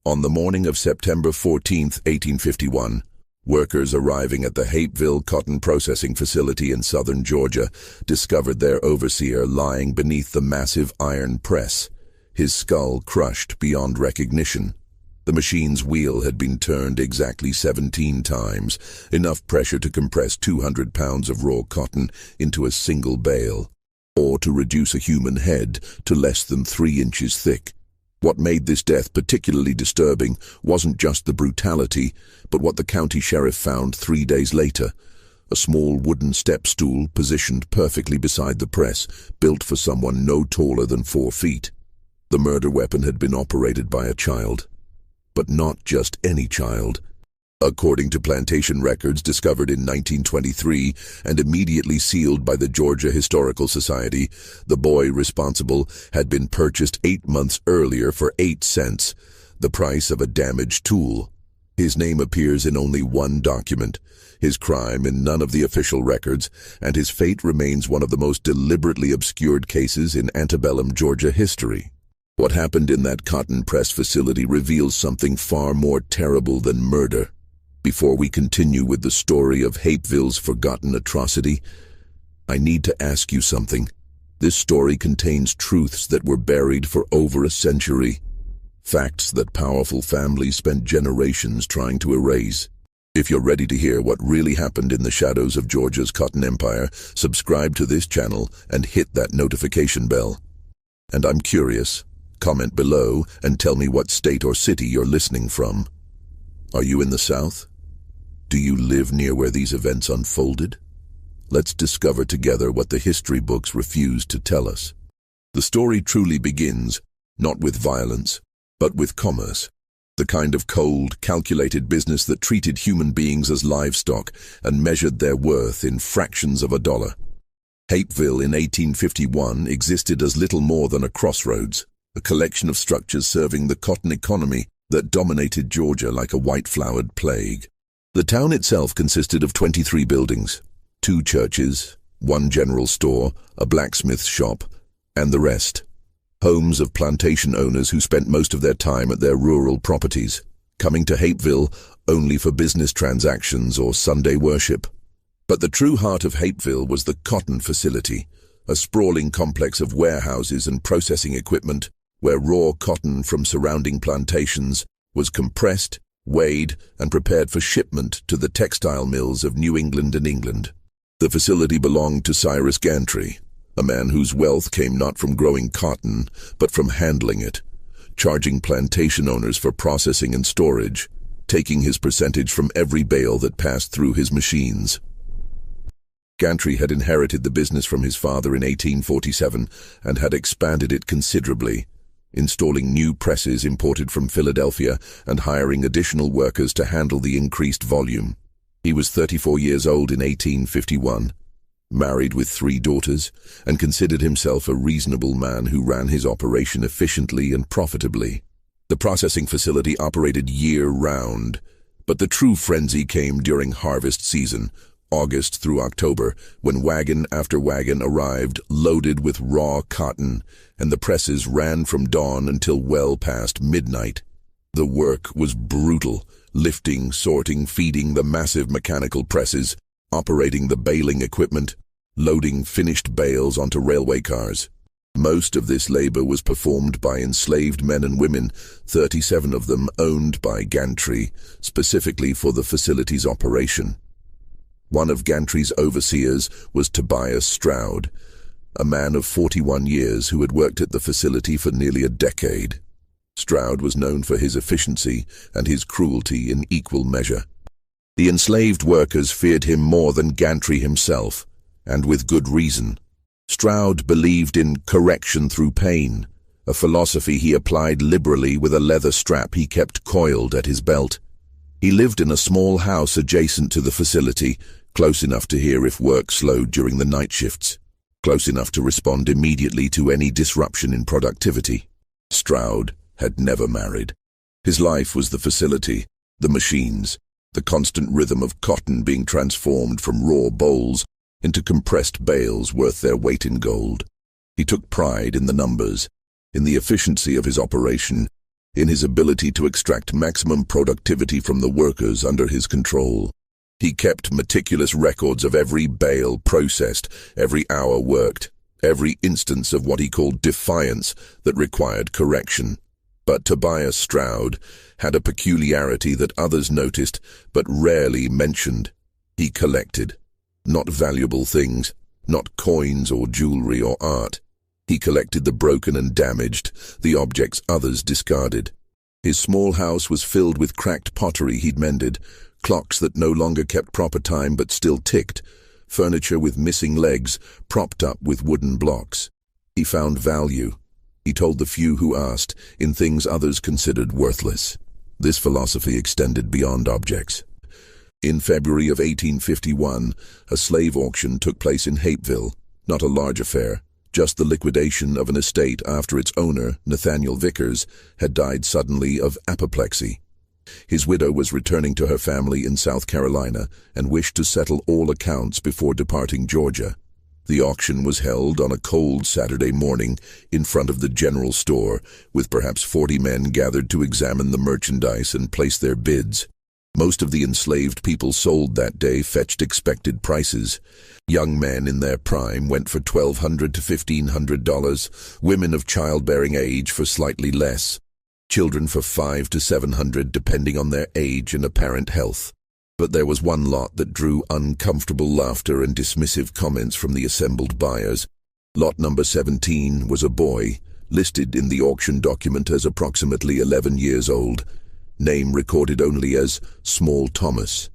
On the morning of September 14, 1851, workers arriving at the Hapeville cotton processing facility in southern Georgia discovered their overseer lying beneath the massive iron press, his skull crushed beyond recognition. The machine's wheel had been turned exactly 17 times, enough pressure to compress 200 pounds of raw cotton into a single bale, or to reduce a human head to less than 3 inches thick. What made this death particularly disturbing wasn't just the brutality, but what the county sheriff found 3 days later: a small wooden step stool positioned perfectly beside the press, built for someone no taller than 4 feet. The murder weapon had been operated by a child. But not just any child. According to plantation records discovered in 1923 and immediately sealed by the Georgia Historical Society, the boy responsible had been purchased 8 months earlier for 8 cents, the price of a damaged tool. His name appears in only one document, his crime in none of the official records, and his fate remains one of the most deliberately obscured cases in antebellum Georgia history. What happened in that cotton press facility reveals something far more terrible than murder. Before we continue with the story of Hapeville's forgotten atrocity, I need to ask you something. This story contains truths that were buried for over a century, facts that powerful families spent generations trying to erase. If you're ready to hear what really happened in the shadows of Georgia's cotton empire, subscribe to this channel and hit that notification bell. And I'm curious. Comment below and tell me what state or city you're listening from. Are you in the South? Do you live near where these events unfolded? Let's discover together what the history books refuse to tell us. The story truly begins, not with violence, but with commerce. The kind of cold, calculated business that treated human beings as livestock and measured their worth in fractions of a dollar. Hapeville in 1851 existed as little more than a crossroads, a collection of structures serving the cotton economy that dominated Georgia like a white-flowered plague. The town itself consisted of 23 buildings, 2 churches, 1 general store, a blacksmith's shop, and the rest. Homes of plantation owners who spent most of their time at their rural properties, coming to Hapeville only for business transactions or Sunday worship. But the true heart of Hapeville was the cotton facility, a sprawling complex of warehouses and processing equipment where raw cotton from surrounding plantations was compressed, weighed, and prepared for shipment to the textile mills of New England and England. The facility belonged to Cyrus Gantry, a man whose wealth came not from growing cotton, but from handling it, charging plantation owners for processing and storage, taking his percentage from every bale that passed through his machines. Gantry had inherited the business from his father in 1847 and had expanded it considerably, installing new presses imported from Philadelphia and hiring additional workers to handle the increased volume. He was 34 years old in 1851, married with 3 daughters, and considered himself a reasonable man who ran his operation efficiently and profitably. The processing facility operated year-round, but the true frenzy came during harvest season, August through October, when wagon after wagon arrived loaded with raw cotton, and the presses ran from dawn until well past midnight. The work was brutal, lifting, sorting, feeding the massive mechanical presses, operating the baling equipment, loading finished bales onto railway cars. Most of this labor was performed by enslaved men and women, 37 of them owned by Gantry, specifically for the facility's operation. One of Gantry's overseers was Tobias Stroud, a man of 41 years who had worked at the facility for nearly a decade. Stroud was known for his efficiency and his cruelty in equal measure. The enslaved workers feared him more than Gantry himself, and with good reason. Stroud believed in correction through pain, a philosophy he applied liberally with a leather strap he kept coiled at his belt. He lived in a small house adjacent to the facility, close enough to hear if work slowed during the night shifts, close enough to respond immediately to any disruption in productivity. Stroud had never married. His life was the facility, the machines, the constant rhythm of cotton being transformed from raw bolls into compressed bales worth their weight in gold. He took pride in the numbers, in the efficiency of his operation, in his ability to extract maximum productivity from the workers under his control. He kept meticulous records of every bale processed, every hour worked, every instance of what he called defiance that required correction. But Tobias Stroud had a peculiarity that others noticed but rarely mentioned. He collected. Not valuable things, not coins or jewelry or art. He collected the broken and damaged, the objects others discarded. His small house was filled with cracked pottery he'd mended, clocks that no longer kept proper time but still ticked, furniture with missing legs propped up with wooden blocks. He found value, he told the few who asked, in things others considered worthless. This philosophy extended beyond objects. In February of 1851, a slave auction took place in Hapeville, not a large affair, just the liquidation of an estate after its owner, Nathaniel Vickers, had died suddenly of apoplexy. His widow was returning to her family in South Carolina and wished to settle all accounts before departing Georgia. The auction was held on a cold Saturday morning in front of the general store, with perhaps 40 men gathered to examine the merchandise and place their bids. Most of the enslaved people sold that day fetched expected prices. Young men in their prime went for $1,200 to $1,500, women of childbearing age for slightly less, children for $500 to $700 depending on their age and apparent health. But there was one lot that drew uncomfortable laughter and dismissive comments from the assembled buyers. Lot number 17 was a boy, listed in the auction document as approximately 11 years old. Name recorded only as Small Thomas.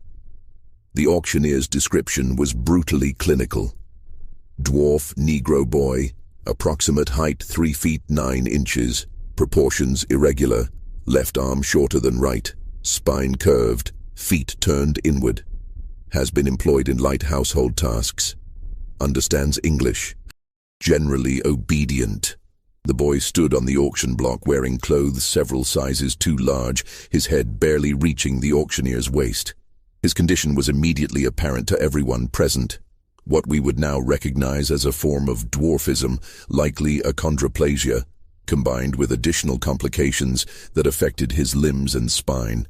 The auctioneer's description was brutally clinical. Dwarf Negro boy, approximate height 3 feet 9 inches, proportions irregular, left arm shorter than right, spine curved, feet turned inward. Has been employed in light household tasks. Understands English. Generally obedient. The boy stood on the auction block wearing clothes several sizes too large, his head barely reaching the auctioneer's waist. His condition was immediately apparent to everyone present. What we would now recognize as a form of dwarfism, likely achondroplasia, combined with additional complications that affected his limbs and spine.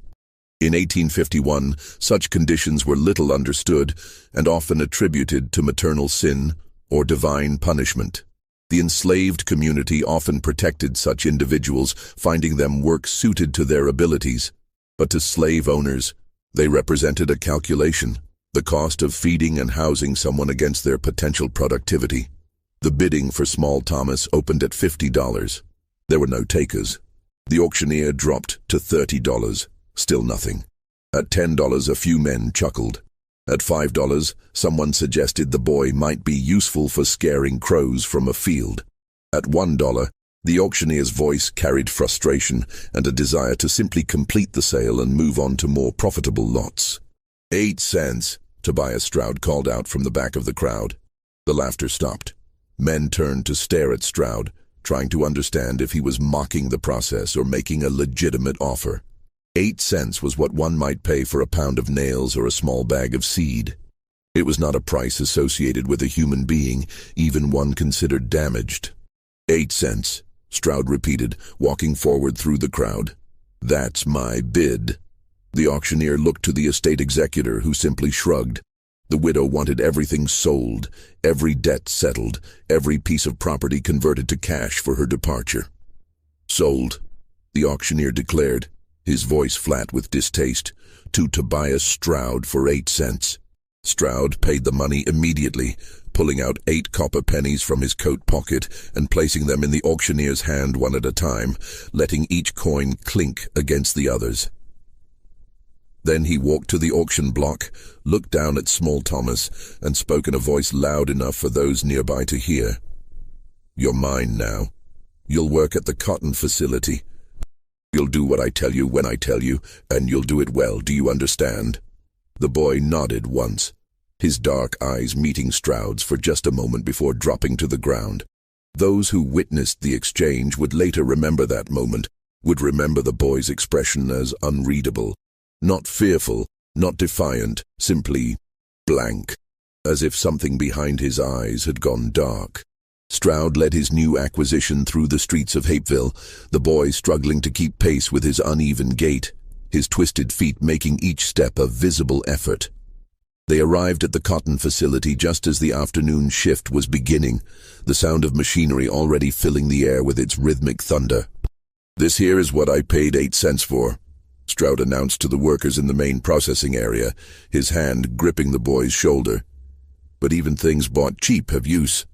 In 1851, such conditions were little understood and often attributed to maternal sin or divine punishment. The enslaved community often protected such individuals, finding them work suited to their abilities. But to slave owners, they represented a calculation, the cost of feeding and housing someone against their potential productivity. The bidding for Small Thomas opened at $50. There were no takers. The auctioneer dropped to $30, still nothing. At $10, a few men chuckled. At $5, someone suggested the boy might be useful for scaring crows from a field. At $1, the auctioneer's voice carried frustration and a desire to simply complete the sale and move on to more profitable lots. 8 cents, Tobias Stroud called out from the back of the crowd. The laughter stopped. Men turned to stare at Stroud, trying to understand if he was mocking the process or making a legitimate offer. 8 cents was what one might pay for a pound of nails or a small bag of seed. It was not a price associated with a human being, even one considered damaged. 8 cents, Stroud repeated, walking forward through the crowd. That's my bid. The auctioneer looked to the estate executor, who simply shrugged. The widow wanted everything sold, every debt settled, every piece of property converted to cash for her departure. Sold, the auctioneer declared, his voice flat with distaste, to Tobias Stroud for 8 cents. Stroud paid the money immediately, pulling out 8 copper pennies from his coat pocket and placing them in the auctioneer's hand one at a time, letting each coin clink against the others. Then he walked to the auction block, looked down at Small Thomas, and spoke in a voice loud enough for those nearby to hear. You're mine now. You'll work at the cotton facility. You'll do what I tell you when I tell you, and you'll do it well, do you understand? The boy nodded once, his dark eyes meeting Stroud's for just a moment before dropping to the ground. Those who witnessed the exchange would later remember that moment, would remember the boy's expression as unreadable, not fearful, not defiant, simply blank, as if something behind his eyes had gone dark. Stroud led his new acquisition through the streets of Hapeville, the boy struggling to keep pace with his uneven gait, his twisted feet making each step a visible effort. They arrived at the cotton facility just as the afternoon shift was beginning, the sound of machinery already filling the air with its rhythmic thunder. "This here is what I paid 8 cents for," Stroud announced to the workers in the main processing area, his hand gripping the boy's shoulder. "But even things bought cheap have use.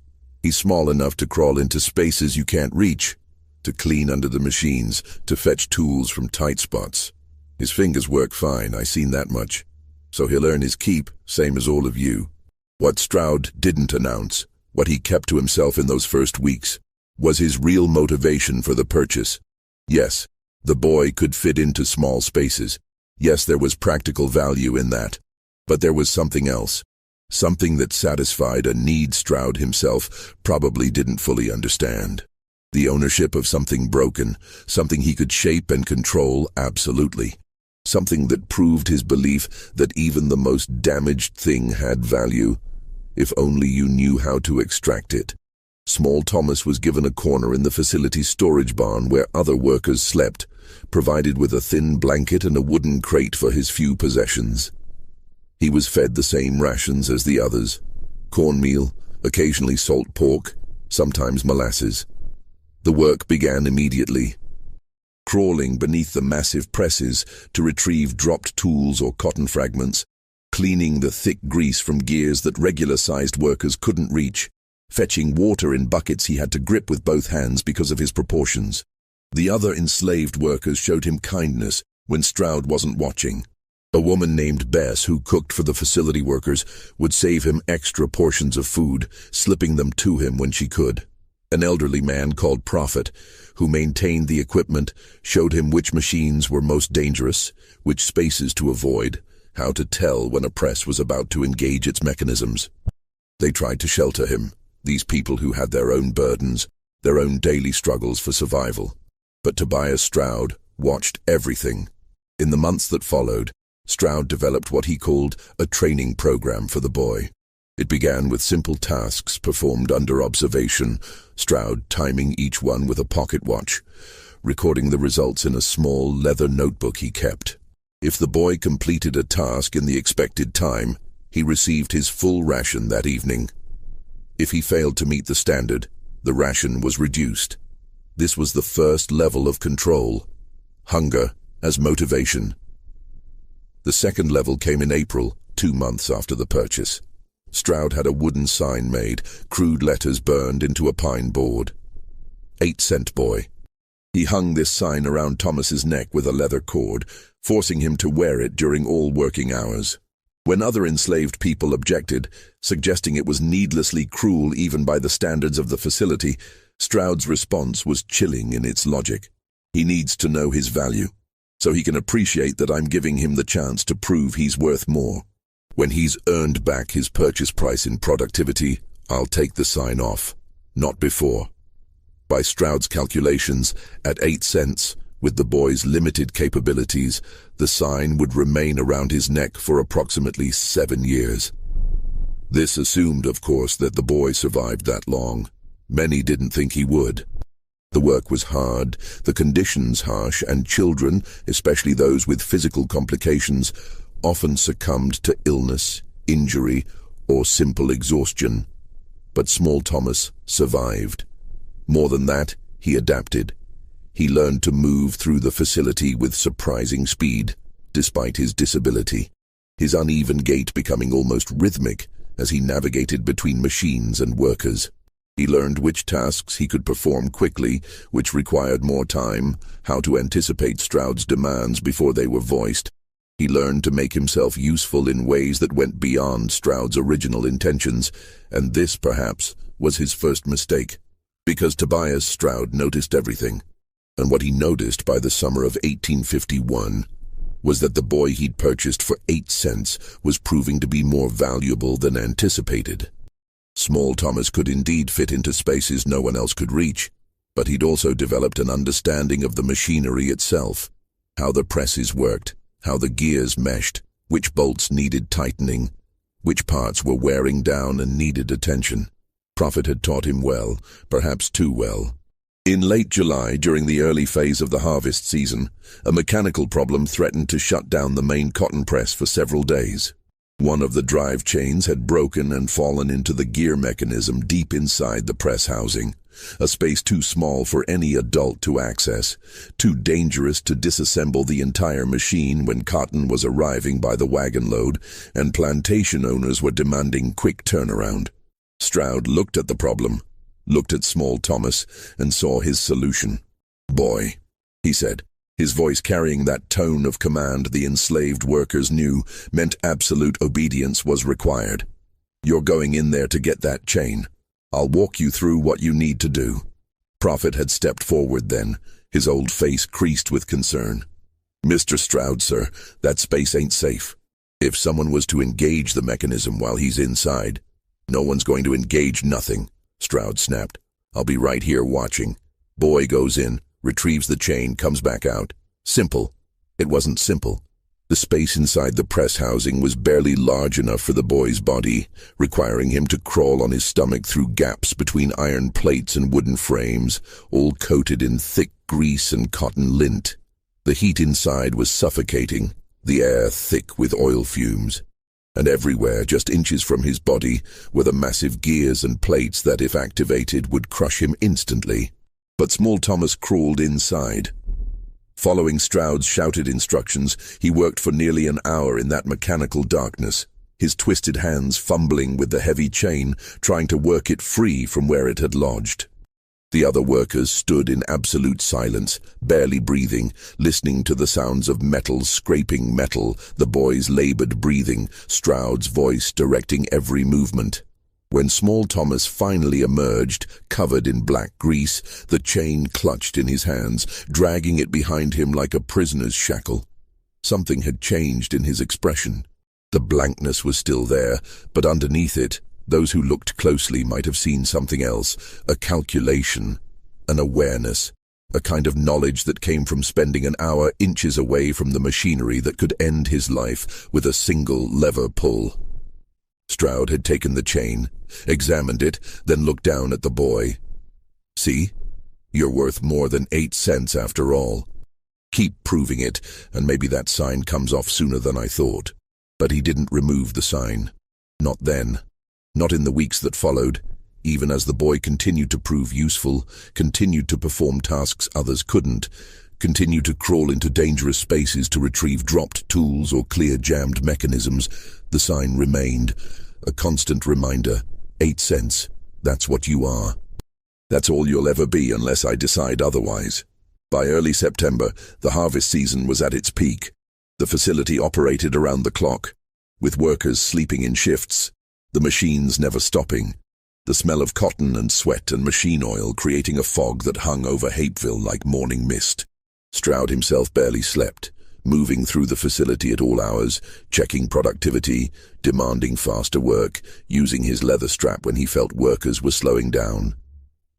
He's small enough to crawl into spaces you can't reach, to clean under the machines, to fetch tools from tight spots. His fingers work fine, I seen that much. So he'll earn his keep, same as all of you." What Stroud didn't announce, what he kept to himself in those first weeks, was his real motivation for the purchase. Yes, the boy could fit into small spaces. Yes, there was practical value in that. But there was something else. Something that satisfied a need Stroud himself probably didn't fully understand. The ownership of something broken, something he could shape and control absolutely. Something that proved his belief that even the most damaged thing had value, if only you knew how to extract it. Small Thomas was given a corner in the facility's storage barn where other workers slept, provided with a thin blanket and a wooden crate for his few possessions. He was fed the same rations as the others: cornmeal, occasionally salt pork, sometimes molasses. The work began immediately. Crawling beneath the massive presses to retrieve dropped tools or cotton fragments, cleaning the thick grease from gears that regular-sized workers couldn't reach, fetching water in buckets he had to grip with both hands because of his proportions. The other enslaved workers showed him kindness when Stroud wasn't watching. A woman named Bess, who cooked for the facility workers, would save him extra portions of food, slipping them to him when she could. An elderly man called Prophet, who maintained the equipment, showed him which machines were most dangerous, which spaces to avoid, how to tell when a press was about to engage its mechanisms. They tried to shelter him, these people who had their own burdens, their own daily struggles for survival. But Tobias Stroud watched everything. In the months that followed, Stroud developed what he called a training program for the boy. It began with simple tasks performed under observation, Stroud timing each one with a pocket watch, recording the results in a small leather notebook he kept. If the boy completed a task in the expected time, he received his full ration that evening. If he failed to meet the standard, the ration was reduced. This was the first level of control, hunger as motivation. The second level came in April, 2 months after the purchase. Stroud had a wooden sign made, crude letters burned into a pine board. 8-cent boy. He hung this sign around Thomas's neck with a leather cord, forcing him to wear it during all working hours. When other enslaved people objected, suggesting it was needlessly cruel even by the standards of the facility, Stroud's response was chilling in its logic. He needs to know his value, so he can appreciate that I'm giving him the chance to prove he's worth more. When he's earned back his purchase price in productivity, I'll take the sign off, not before. By Stroud's calculations, at 8 cents, with the boy's limited capabilities, the sign would remain around his neck for approximately 7 years. This assumed, of course, that the boy survived that long. Many didn't think he would. The work was hard, the conditions harsh, and children, especially those with physical complications, often succumbed to illness, injury, or simple exhaustion. But small Thomas survived. More than that, he adapted. He learned to move through the facility with surprising speed, despite his disability, his uneven gait becoming almost rhythmic as he navigated between machines and workers. He learned which tasks he could perform quickly, which required more time, how to anticipate Stroud's demands before they were voiced. He learned to make himself useful in ways that went beyond Stroud's original intentions, and this, perhaps, was his first mistake. Because Tobias Stroud noticed everything, and what he noticed by the summer of 1851 was that the boy he'd purchased for 8 cents was proving to be more valuable than anticipated. Small Thomas could indeed fit into spaces no one else could reach, but he'd also developed an understanding of the machinery itself, how the presses worked, how the gears meshed, which bolts needed tightening, which parts were wearing down and needed attention. Prophet had taught him well, perhaps too well. In late July, during the early phase of the harvest season, a mechanical problem threatened to shut down the main cotton press for several days. One of the drive chains had broken and fallen into the gear mechanism deep inside the press housing, a space too small for any adult to access, too dangerous to disassemble the entire machine when cotton was arriving by the wagon load and plantation owners were demanding quick turnaround. Stroud looked at the problem, looked at small Thomas, and saw his solution. "Boy," he said, his voice carrying that tone of command the enslaved workers knew meant absolute obedience was required. "You're going in there to get that chain. I'll walk you through what you need to do." Prophet had stepped forward then, his old face creased with concern. "Mr. Stroud, sir, that space ain't safe. If someone was to engage the mechanism while he's inside—" "No one's going to engage nothing," Stroud snapped. "I'll be right here watching." Boy goes in, retrieves the chain, comes back out. Simple. It wasn't simple. The space inside the press housing was barely large enough for the boy's body, requiring him to crawl on his stomach through gaps between iron plates and wooden frames, all coated in thick grease and cotton lint. The heat inside was suffocating, the air thick with oil fumes. And everywhere, just inches from his body, were the massive gears and plates that, if activated, would crush him instantly. But small Thomas crawled inside. Following Stroud's shouted instructions, he worked for nearly an hour in that mechanical darkness, his twisted hands fumbling with the heavy chain, trying to work it free from where it had lodged. The other workers stood in absolute silence, barely breathing, listening to the sounds of metal scraping metal, the boy's labored breathing, Stroud's voice directing every movement. When small Thomas finally emerged, covered in black grease, the chain clutched in his hands, dragging it behind him like a prisoner's shackle. Something had changed in his expression. The blankness was still there, but underneath it, those who looked closely might have seen something else, a calculation, an awareness, a kind of knowledge that came from spending an hour inches away from the machinery that could end his life with a single lever pull. Stroud had taken the chain, examined it, then looked down at the boy. "See? You're worth more than 8 cents after all. Keep proving it, and maybe that sign comes off sooner than I thought." But he didn't remove the sign. Not then. Not in the weeks that followed, even as the boy continued to prove useful, continued to perform tasks others couldn't, continued to crawl into dangerous spaces to retrieve dropped tools or clear jammed mechanisms. The sign remained, a constant reminder. 8 cents. That's what you are. That's all you'll ever be unless I decide otherwise. By early September, the harvest season was at its peak. The facility operated around the clock, with workers sleeping in shifts, the machines never stopping, the smell of cotton and sweat and machine oil creating a fog that hung over Hapeville like morning mist. Stroud himself barely slept, moving through the facility at all hours, checking productivity, demanding faster work, using his leather strap when he felt workers were slowing down.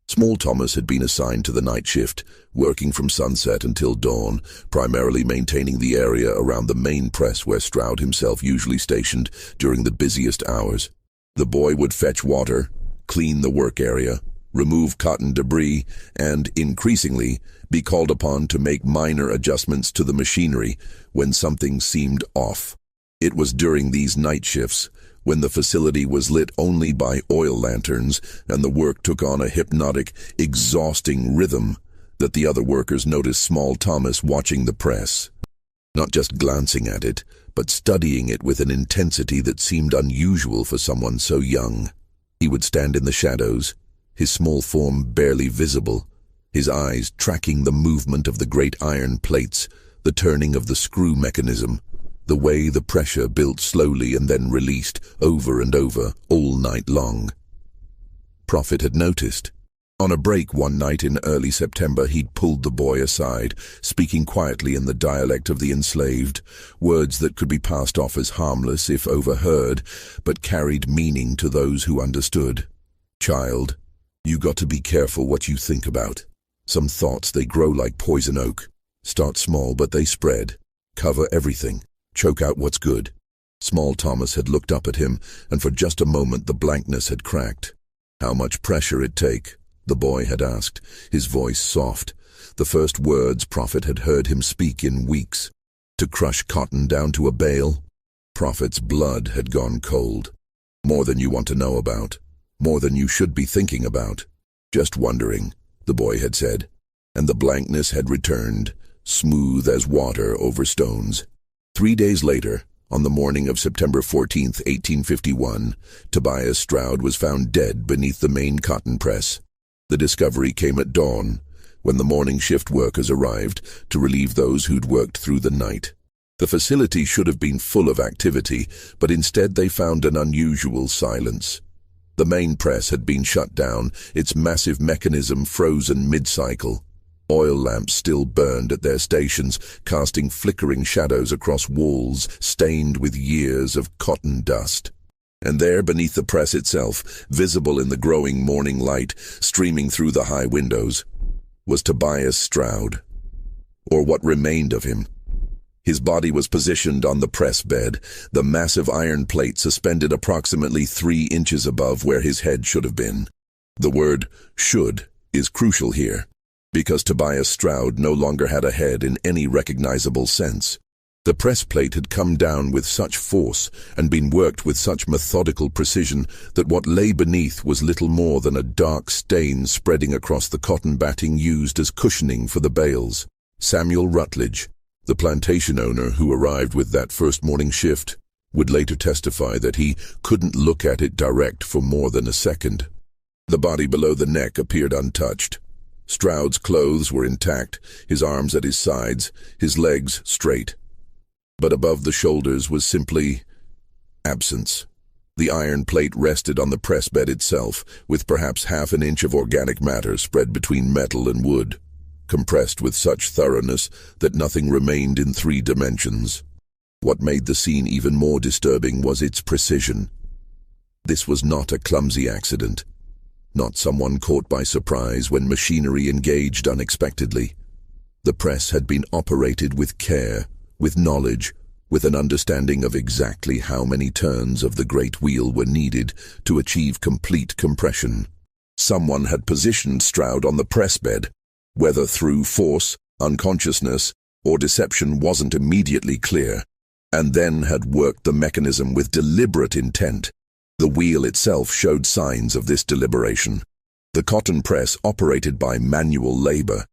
Small Thomas had been assigned to the night shift, working from sunset until dawn, primarily maintaining the area around the main press where Stroud himself usually stationed during the busiest hours. The boy would fetch water, clean the work area, remove cotton debris, and, increasingly, be called upon to make minor adjustments to the machinery when something seemed off. It was during these night shifts, when the facility was lit only by oil lanterns and the work took on a hypnotic, exhausting rhythm, that the other workers noticed small Thomas watching the press. Not just glancing at it, but studying it with an intensity that seemed unusual for someone so young. He would stand in the shadows, his small form barely visible, his eyes tracking the movement of the great iron plates, the turning of the screw mechanism, the way the pressure built slowly and then released over and over all night long. Prophet had noticed. On a break one night in early September, he'd pulled the boy aside, speaking quietly in the dialect of the enslaved, words that could be passed off as harmless if overheard, but carried meaning to those who understood. "Child, you got to be careful what you think about. Some thoughts, they grow like poison oak. Start small, but they spread. Cover everything. Choke out what's good." Small Thomas had looked up at him, and for just a moment the blankness had cracked. How much pressure it take? The boy had asked, his voice soft, the first words Prophet had heard him speak in weeks. To crush cotton down to a bale? Prophet's blood had gone cold. More than you want to know about. More than you should be thinking about. Just wondering, the boy had said, and the blankness had returned, smooth as water over stones. 3 days later, on the morning of September 14th, 1851, Tobias Stroud was found dead beneath the main cotton press. The discovery came at dawn, when the morning shift workers arrived to relieve those who'd worked through the night. The facility should have been full of activity, but instead they found an unusual silence. The main press had been shut down, its massive mechanism frozen mid-cycle. Oil lamps still burned at their stations, casting flickering shadows across walls stained with years of cotton dust. And there, beneath the press itself, visible in the growing morning light, streaming through the high windows, was Tobias Stroud, or what remained of him. His body was positioned on the press bed, the massive iron plate suspended approximately 3 inches above where his head should have been. The word should is crucial here, because Tobias Stroud no longer had a head in any recognizable sense. The press plate had come down with such force and been worked with such methodical precision that what lay beneath was little more than a dark stain spreading across the cotton batting used as cushioning for the bales. Samuel Rutledge, the plantation owner who arrived with that first morning shift, would later testify that he couldn't look at it direct for more than a second. The body below the neck appeared untouched. Stroud's clothes were intact, his arms at his sides, his legs straight. But above the shoulders was simply absence. The iron plate rested on the press bed itself, with perhaps half an inch of organic matter spread between metal and wood, compressed with such thoroughness that nothing remained in 3 dimensions. What made the scene even more disturbing was its precision. This was not a clumsy accident, not someone caught by surprise when machinery engaged unexpectedly. The press had been operated with care, with knowledge, with an understanding of exactly how many turns of the great wheel were needed to achieve complete compression. Someone had positioned Stroud on the press bed, whether through force, unconsciousness, or deception wasn't immediately clear, and then had worked the mechanism with deliberate intent. The wheel itself showed signs of this deliberation. The cotton press operated by manual labor.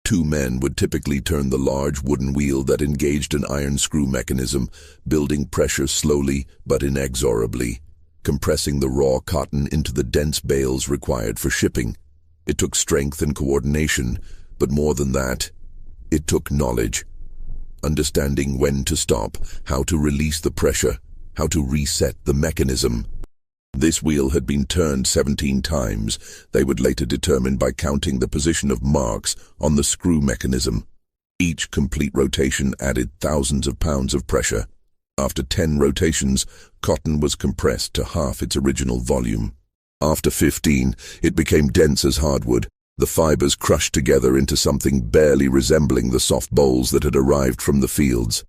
2 men would typically turn the large wooden wheel that engaged an iron screw mechanism, building pressure slowly but inexorably, compressing the raw cotton into the dense bales required for shipping. It took strength and coordination, but more than that, it took knowledge. Understanding when to stop, how to release the pressure, how to reset the mechanism. This wheel had been turned 17 times, they would later determine by counting the position of marks on the screw mechanism. Each complete rotation added thousands of pounds of pressure. After 10 rotations, cotton was compressed to half its original volume. After 15, it became dense as hardwood, the fibers crushed together into something barely resembling the soft bolls that had arrived from the fields.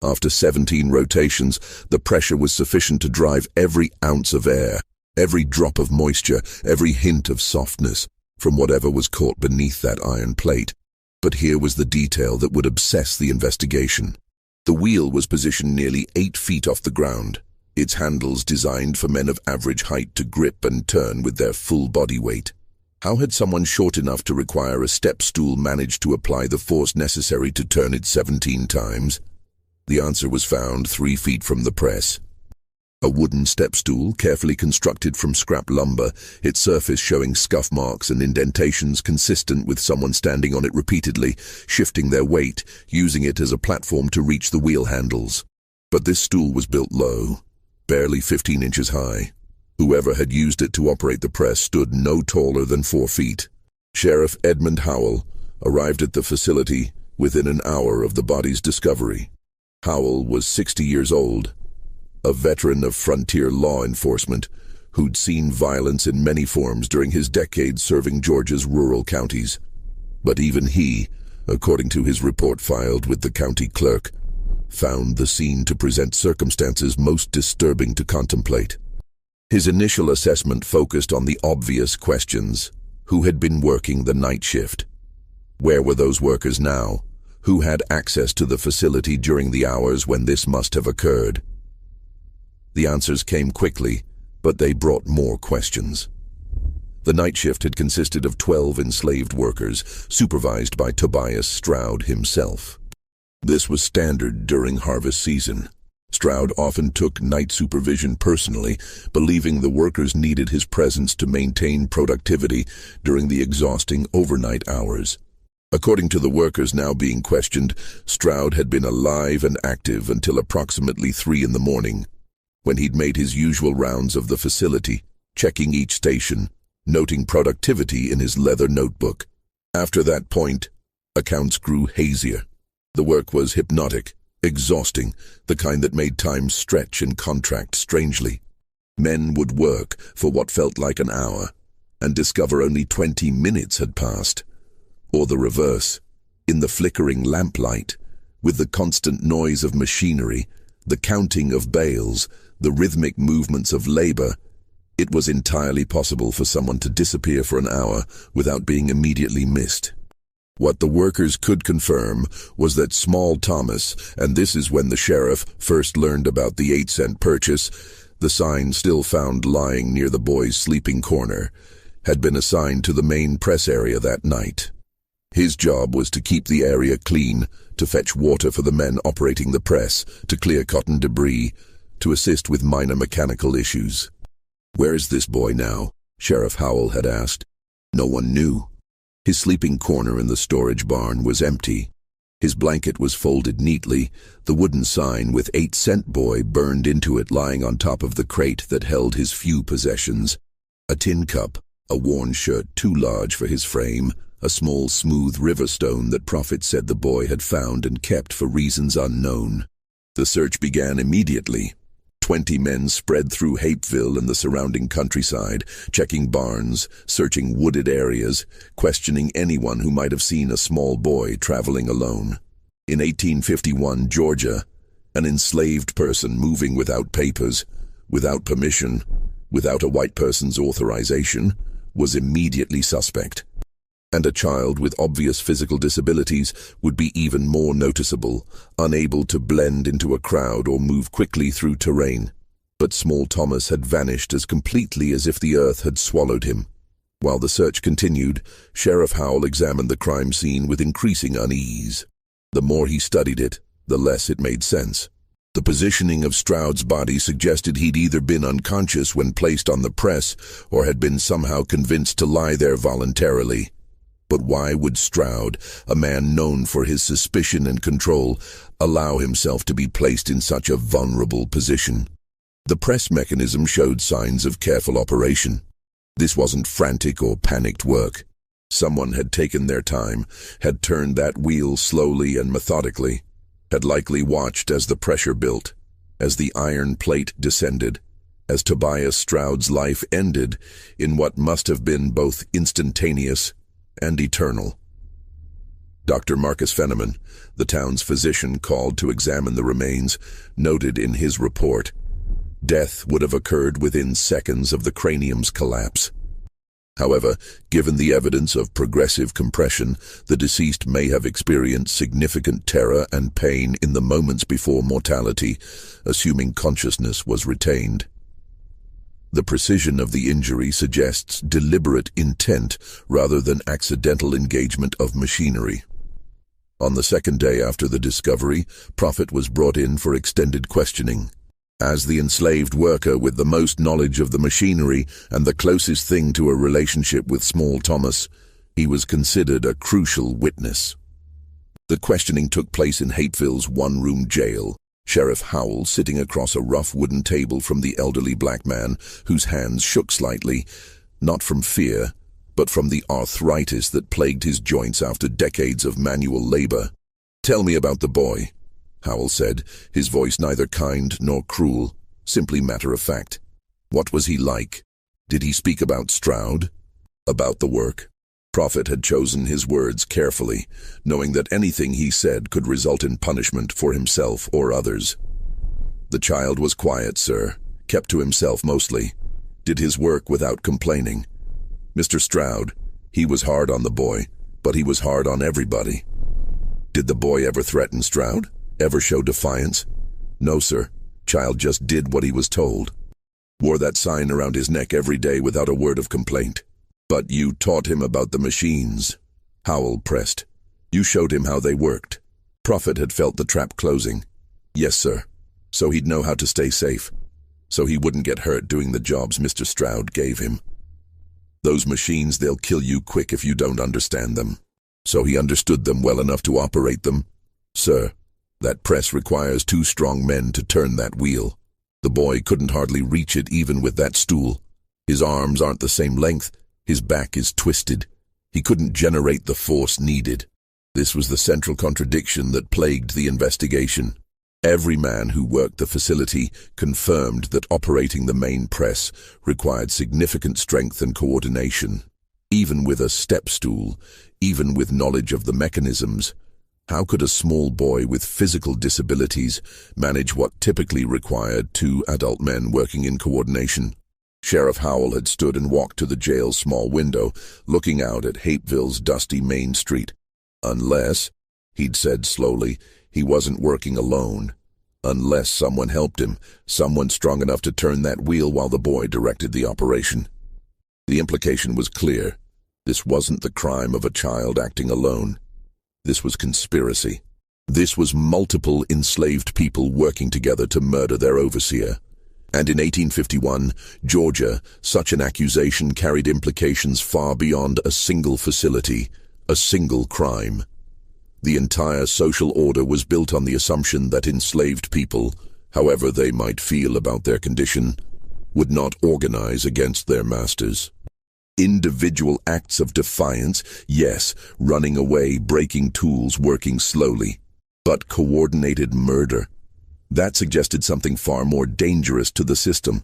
After 17 rotations, the pressure was sufficient to drive every ounce of air, every drop of moisture, every hint of softness from whatever was caught beneath that iron plate. But here was the detail that would obsess the investigation. The wheel was positioned nearly 8 feet off the ground, its handles designed for men of average height to grip and turn with their full body weight. How had someone short enough to require a step stool managed to apply the force necessary to turn it 17 times? The answer was found 3 feet from the press. A wooden step stool, carefully constructed from scrap lumber, its surface showing scuff marks and indentations consistent with someone standing on it repeatedly, shifting their weight, using it as a platform to reach the wheel handles. But this stool was built low, barely 15 inches high. Whoever had used it to operate the press stood no taller than 4 feet. Sheriff Edmund Howell arrived at the facility within an hour of the body's discovery. Howell was 60 years old, a veteran of frontier law enforcement who'd seen violence in many forms during his decades serving Georgia's rural counties. But even he, according to his report filed with the county clerk, found the scene to present circumstances most disturbing to contemplate. His initial assessment focused on the obvious questions. Who had been working the night shift? Where were those workers now? Who had access to the facility during the hours when this must have occurred? The answers came quickly, but they brought more questions. The night shift had consisted of 12 enslaved workers, supervised by Tobias Stroud himself. This was standard during harvest season. Stroud often took night supervision personally, believing the workers needed his presence to maintain productivity during the exhausting overnight hours. According to the workers now being questioned, Stroud had been alive and active until approximately 3 in the morning, when he'd made his usual rounds of the facility, checking each station, noting productivity in his leather notebook. After that point, accounts grew hazier. The work was hypnotic, exhausting, the kind that made time stretch and contract strangely. Men would work for what felt like an hour, and discover only 20 minutes had passed. Or the reverse, in the flickering lamplight, with the constant noise of machinery, the counting of bales, the rhythmic movements of labor, it was entirely possible for someone to disappear for an hour without being immediately missed. What the workers could confirm was that Small Thomas, and this is when the sheriff first learned about the 8-cent purchase, the sign still found lying near the boy's sleeping corner, had been assigned to the main press area that night. His job was to keep the area clean, to fetch water for the men operating the press, to clear cotton debris, to assist with minor mechanical issues. "Where is this boy now?" Sheriff Howell had asked. No one knew. His sleeping corner in the storage barn was empty. His blanket was folded neatly, the wooden sign with 8-cent boy burned into it lying on top of the crate that held his few possessions. A tin cup, a worn shirt too large for his frame, a small smooth river stone that Prophet said the boy had found and kept for reasons unknown. The search began immediately. 20 men spread through Hapeville and the surrounding countryside, checking barns, searching wooded areas, questioning anyone who might have seen a small boy traveling alone. In 1851 Georgia, an enslaved person moving without papers, without permission, without a white person's authorization, was immediately suspect. And a child with obvious physical disabilities would be even more noticeable, unable to blend into a crowd or move quickly through terrain. But Small Thomas had vanished as completely as if the earth had swallowed him. While the search continued, Sheriff Howell examined the crime scene with increasing unease. The more he studied it, the less it made sense. The positioning of Stroud's body suggested he'd either been unconscious when placed on the press or had been somehow convinced to lie there voluntarily. But why would Stroud, a man known for his suspicion and control, allow himself to be placed in such a vulnerable position? The press mechanism showed signs of careful operation. This wasn't frantic or panicked work. Someone had taken their time, had turned that wheel slowly and methodically, had likely watched as the pressure built, as the iron plate descended, as Tobias Stroud's life ended in what must have been both instantaneous and eternal. Dr. Marcus Fenneman, the town's physician called to examine the remains, noted in his report, death would have occurred within seconds of the cranium's collapse. However, given the evidence of progressive compression, the deceased may have experienced significant terror and pain in the moments before mortality, assuming consciousness was retained. The precision of the injury suggests deliberate intent rather than accidental engagement of machinery. On the second day after the discovery, Prophet was brought in for extended questioning. As the enslaved worker with the most knowledge of the machinery and the closest thing to a relationship with Small Thomas, he was considered a crucial witness. The questioning took place in Hapeville's one-room jail, Sheriff Howell sitting across a rough wooden table from the elderly black man, whose hands shook slightly, not from fear, but from the arthritis that plagued his joints after decades of manual labor. "Tell me about the boy," Howell said, his voice neither kind nor cruel, simply matter-of-fact. "What was he like? Did he speak about Stroud? About the work?" Prophet had chosen his words carefully, knowing that anything he said could result in punishment for himself or others. "The child was quiet, sir, kept to himself mostly. did his work without complaining. Mr. Stroud, he was hard on the boy, but he was hard on everybody. Did the boy ever threaten Stroud? Ever show defiance? No, sir. Child just did what he was told. Wore that sign around his neck every day without a word of complaint. But you taught him about the machines. Howell pressed. You showed him how they worked. Prophet had felt the trap closing. Yes, sir. So he'd know how to stay safe. So he wouldn't get hurt doing the jobs Mr. Stroud gave him. Those machines, they'll kill you quick if you don't understand them. So he understood them well enough to operate them. Sir, that press requires 2 strong men to turn that wheel. The boy couldn't hardly reach it even with that stool. His arms aren't the same length. His back is twisted. He couldn't generate the force needed. This was the central contradiction that plagued the investigation. Every man who worked the facility confirmed that operating the main press required significant strength and coordination. Even with a step stool, even with knowledge of the mechanisms, how could a small boy with physical disabilities manage what typically required 2 adult men working in coordination? Sheriff Howell had stood and walked to the jail's small window, looking out at Hapeville's dusty Main Street. Unless, he'd said slowly, he wasn't working alone. Unless someone helped him, someone strong enough to turn that wheel while the boy directed the operation. The implication was clear. This wasn't the crime of a child acting alone. This was conspiracy. This was multiple enslaved people working together to murder their overseer. And in 1851, Georgia, such an accusation carried implications far beyond a single facility, a single crime. The entire social order was built on the assumption that enslaved people, however they might feel about their condition, would not organize against their masters. Individual acts of defiance, yes, running away, breaking tools, working slowly, but coordinated murder. That suggested something far more dangerous to the system.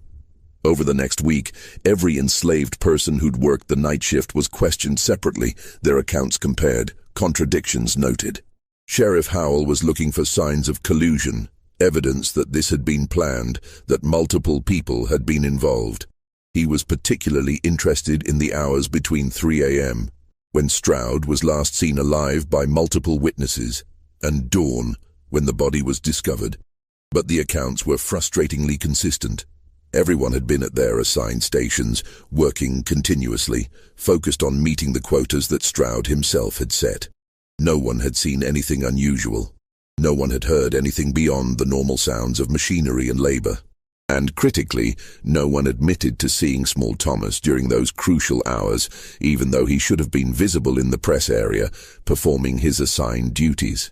Over the next week, every enslaved person who'd worked the night shift was questioned separately, their accounts compared, contradictions noted. Sheriff Howell was looking for signs of collusion, evidence that this had been planned, that multiple people had been involved. He was particularly interested in the hours between 3 a.m., when Stroud was last seen alive by multiple witnesses, and dawn, when the body was discovered. But the accounts were frustratingly consistent. Everyone had been at their assigned stations, working continuously, focused on meeting the quotas that Stroud himself had set. No one had seen anything unusual. No one had heard anything beyond the normal sounds of machinery and labor. And critically, no one admitted to seeing Small Thomas during those crucial hours, even though he should have been visible in the press area, performing his assigned duties.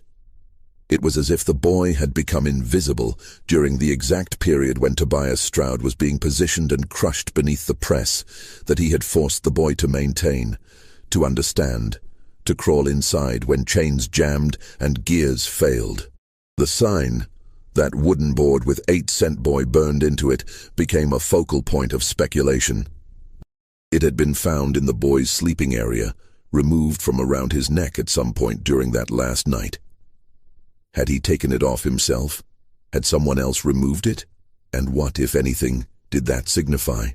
It was as if the boy had become invisible during the exact period when Tobias Stroud was being positioned and crushed beneath the press that he had forced the boy to maintain, to understand, to crawl inside when chains jammed and gears failed. The sign, that wooden board with 8-cent boy burned into it, became a focal point of speculation. It had been found in the boy's sleeping area, removed from around his neck at some point during that last night. Had he taken it off himself? Had someone else removed it? And what, if anything, did that signify?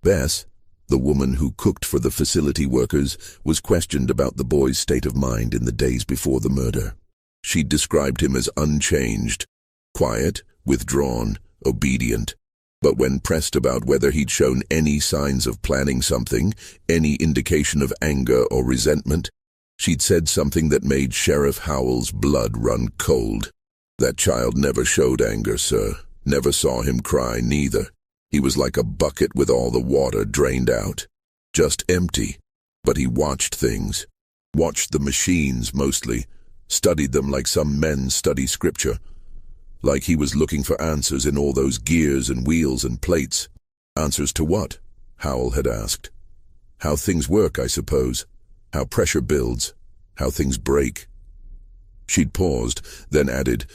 Bess, the woman who cooked for the facility workers, was questioned about the boy's state of mind in the days before the murder. She described him as unchanged, quiet, withdrawn, obedient. But when pressed about whether he'd shown any signs of planning something, any indication of anger or resentment, she'd said something that made Sheriff Howell's blood run cold. That child never showed anger, sir. Never saw him cry, neither. He was like a bucket with all the water drained out. Just empty. But he watched things. Watched the machines, mostly. Studied them like some men study scripture. Like he was looking for answers in all those gears and wheels and plates. Answers to what? Howell had asked. How things work, I suppose. How pressure builds, how things break. She'd paused, then added,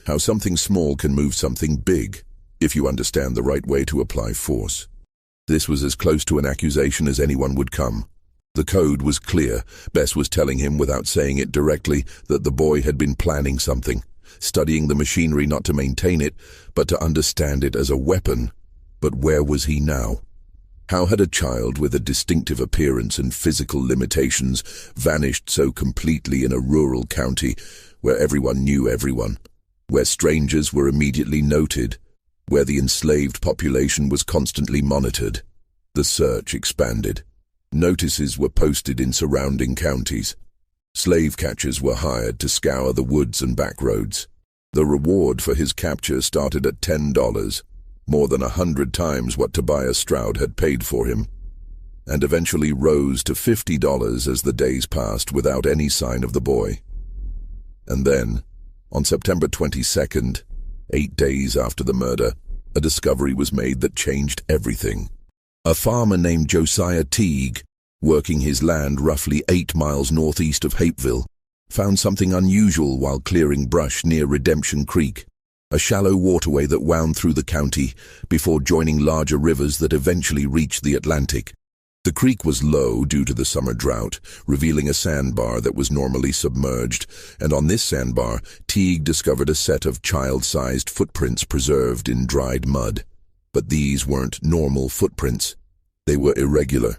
how something small can move something big, if you understand the right way to apply force. This was as close to an accusation as anyone would come. The code was clear. Bess was telling him, without saying it directly, that the boy had been planning something, studying the machinery not to maintain it, but to understand it as a weapon. But where was he now? How had a child with a distinctive appearance and physical limitations vanished so completely in a rural county where everyone knew everyone, where strangers were immediately noted, where the enslaved population was constantly monitored? The search expanded. Notices were posted in surrounding counties. Slave catchers were hired to scour the woods and back roads. The reward for his capture started at $10, more than 100 times what Tobias Stroud had paid for him, and eventually rose to $50 as the days passed without any sign of the boy. And then, on September 22nd, 8 days after the murder, a discovery was made that changed everything. A farmer named Josiah Teague, working his land roughly 8 miles northeast of Hapeville, found something unusual while clearing brush near Redemption Creek, a shallow waterway that wound through the county before joining larger rivers that eventually reached the Atlantic. The creek was low due to the summer drought, revealing a sandbar that was normally submerged, and on this sandbar, Teague discovered a set of child-sized footprints preserved in dried mud. But these weren't normal footprints. They were irregular.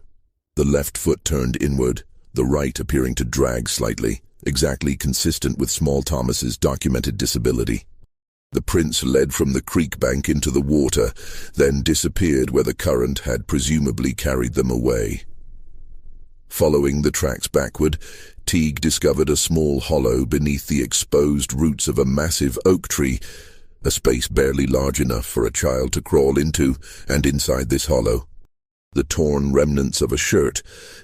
The left foot turned inward, the right appearing to drag slightly, exactly consistent with Small Thomas's documented disability. The prints led from the creek bank into the water, then disappeared where the current had presumably carried them away. Following the tracks backward, Teague discovered a small hollow beneath the exposed roots of a massive oak tree, a space barely large enough for a child to crawl into, and inside this hollow, the torn remnants of a shirt,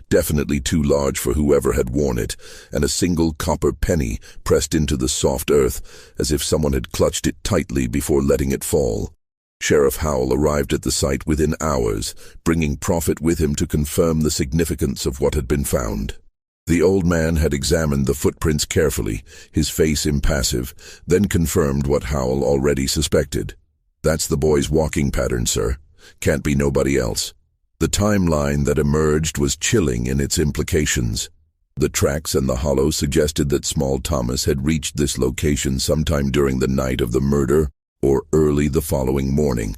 definitely too large for whoever had worn it, and a single copper penny pressed into the soft earth as if someone had clutched it tightly before letting it fall. Sheriff Howell arrived at the site within hours, bringing Prophet with him to confirm the significance of what had been found. The old man had examined the footprints carefully, his face impassive, then confirmed what Howell already suspected. "That's the boy's walking pattern, sir. Can't be nobody else." The timeline that emerged was chilling in its implications. The tracks and the hollow suggested that Small Thomas had reached this location sometime during the night of the murder or early the following morning,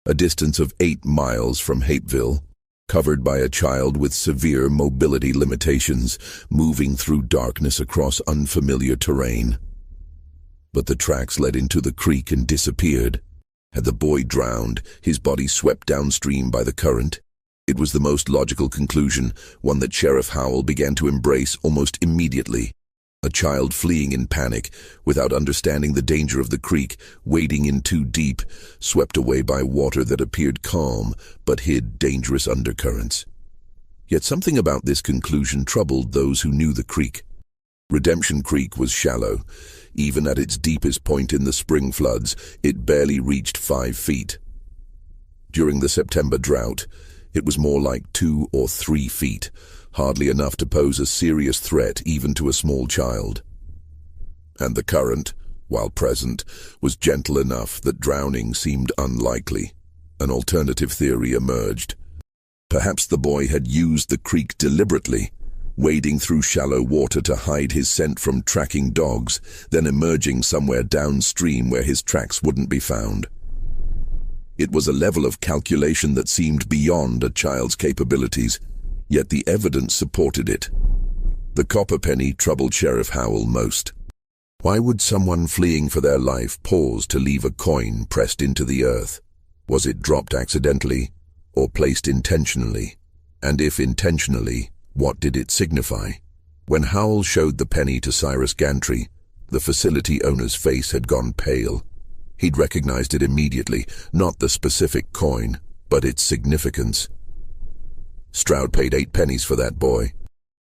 a distance of 8 miles from Hapeville, covered by a child with severe mobility limitations, moving through darkness across unfamiliar terrain. But the tracks led into the creek and disappeared. Had the boy drowned, his body swept downstream by the current? It was the most logical conclusion, one that Sheriff Howell began to embrace almost immediately. A child fleeing in panic, without understanding the danger of the creek, wading in too deep, swept away by water that appeared calm but hid dangerous undercurrents. Yet something about this conclusion troubled those who knew the creek. Redemption Creek was shallow. Even at its deepest point in the spring floods, it barely reached 5 feet. During the September drought, it was more like 2 or 3 feet, hardly enough to pose a serious threat even to a small child. And the current, while present, was gentle enough that drowning seemed unlikely. An alternative theory emerged. Perhaps the boy had used the creek deliberately, wading through shallow water to hide his scent from tracking dogs, then emerging somewhere downstream where his tracks wouldn't be found. It was a level of calculation that seemed beyond a child's capabilities, yet the evidence supported it. The copper penny troubled Sheriff Howell most. Why would someone fleeing for their life pause to leave a coin pressed into the earth? Was it dropped accidentally, or placed intentionally? And if intentionally, what did it signify? When Howell showed the penny to Cyrus Gantry, the facility owner's face had gone pale. He'd recognized it immediately, not the specific coin, but its significance. Stroud paid 8 pennies for that boy.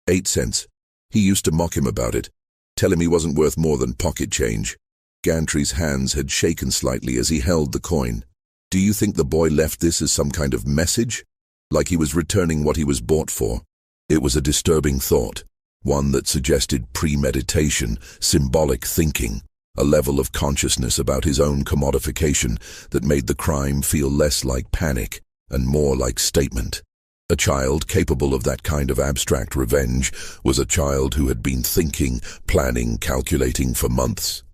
8 cents. He used to mock him about it, tell him he wasn't worth more than pocket change. Gantry's hands had shaken slightly as he held the coin. Do you think the boy left this as some kind of message? Like he was returning what he was bought for? It was a disturbing thought, one that suggested premeditation, symbolic thinking, a level of consciousness about his own commodification that made the crime feel less like panic and more like statement. A child capable of that kind of abstract revenge was a child who had been thinking, planning, calculating for months.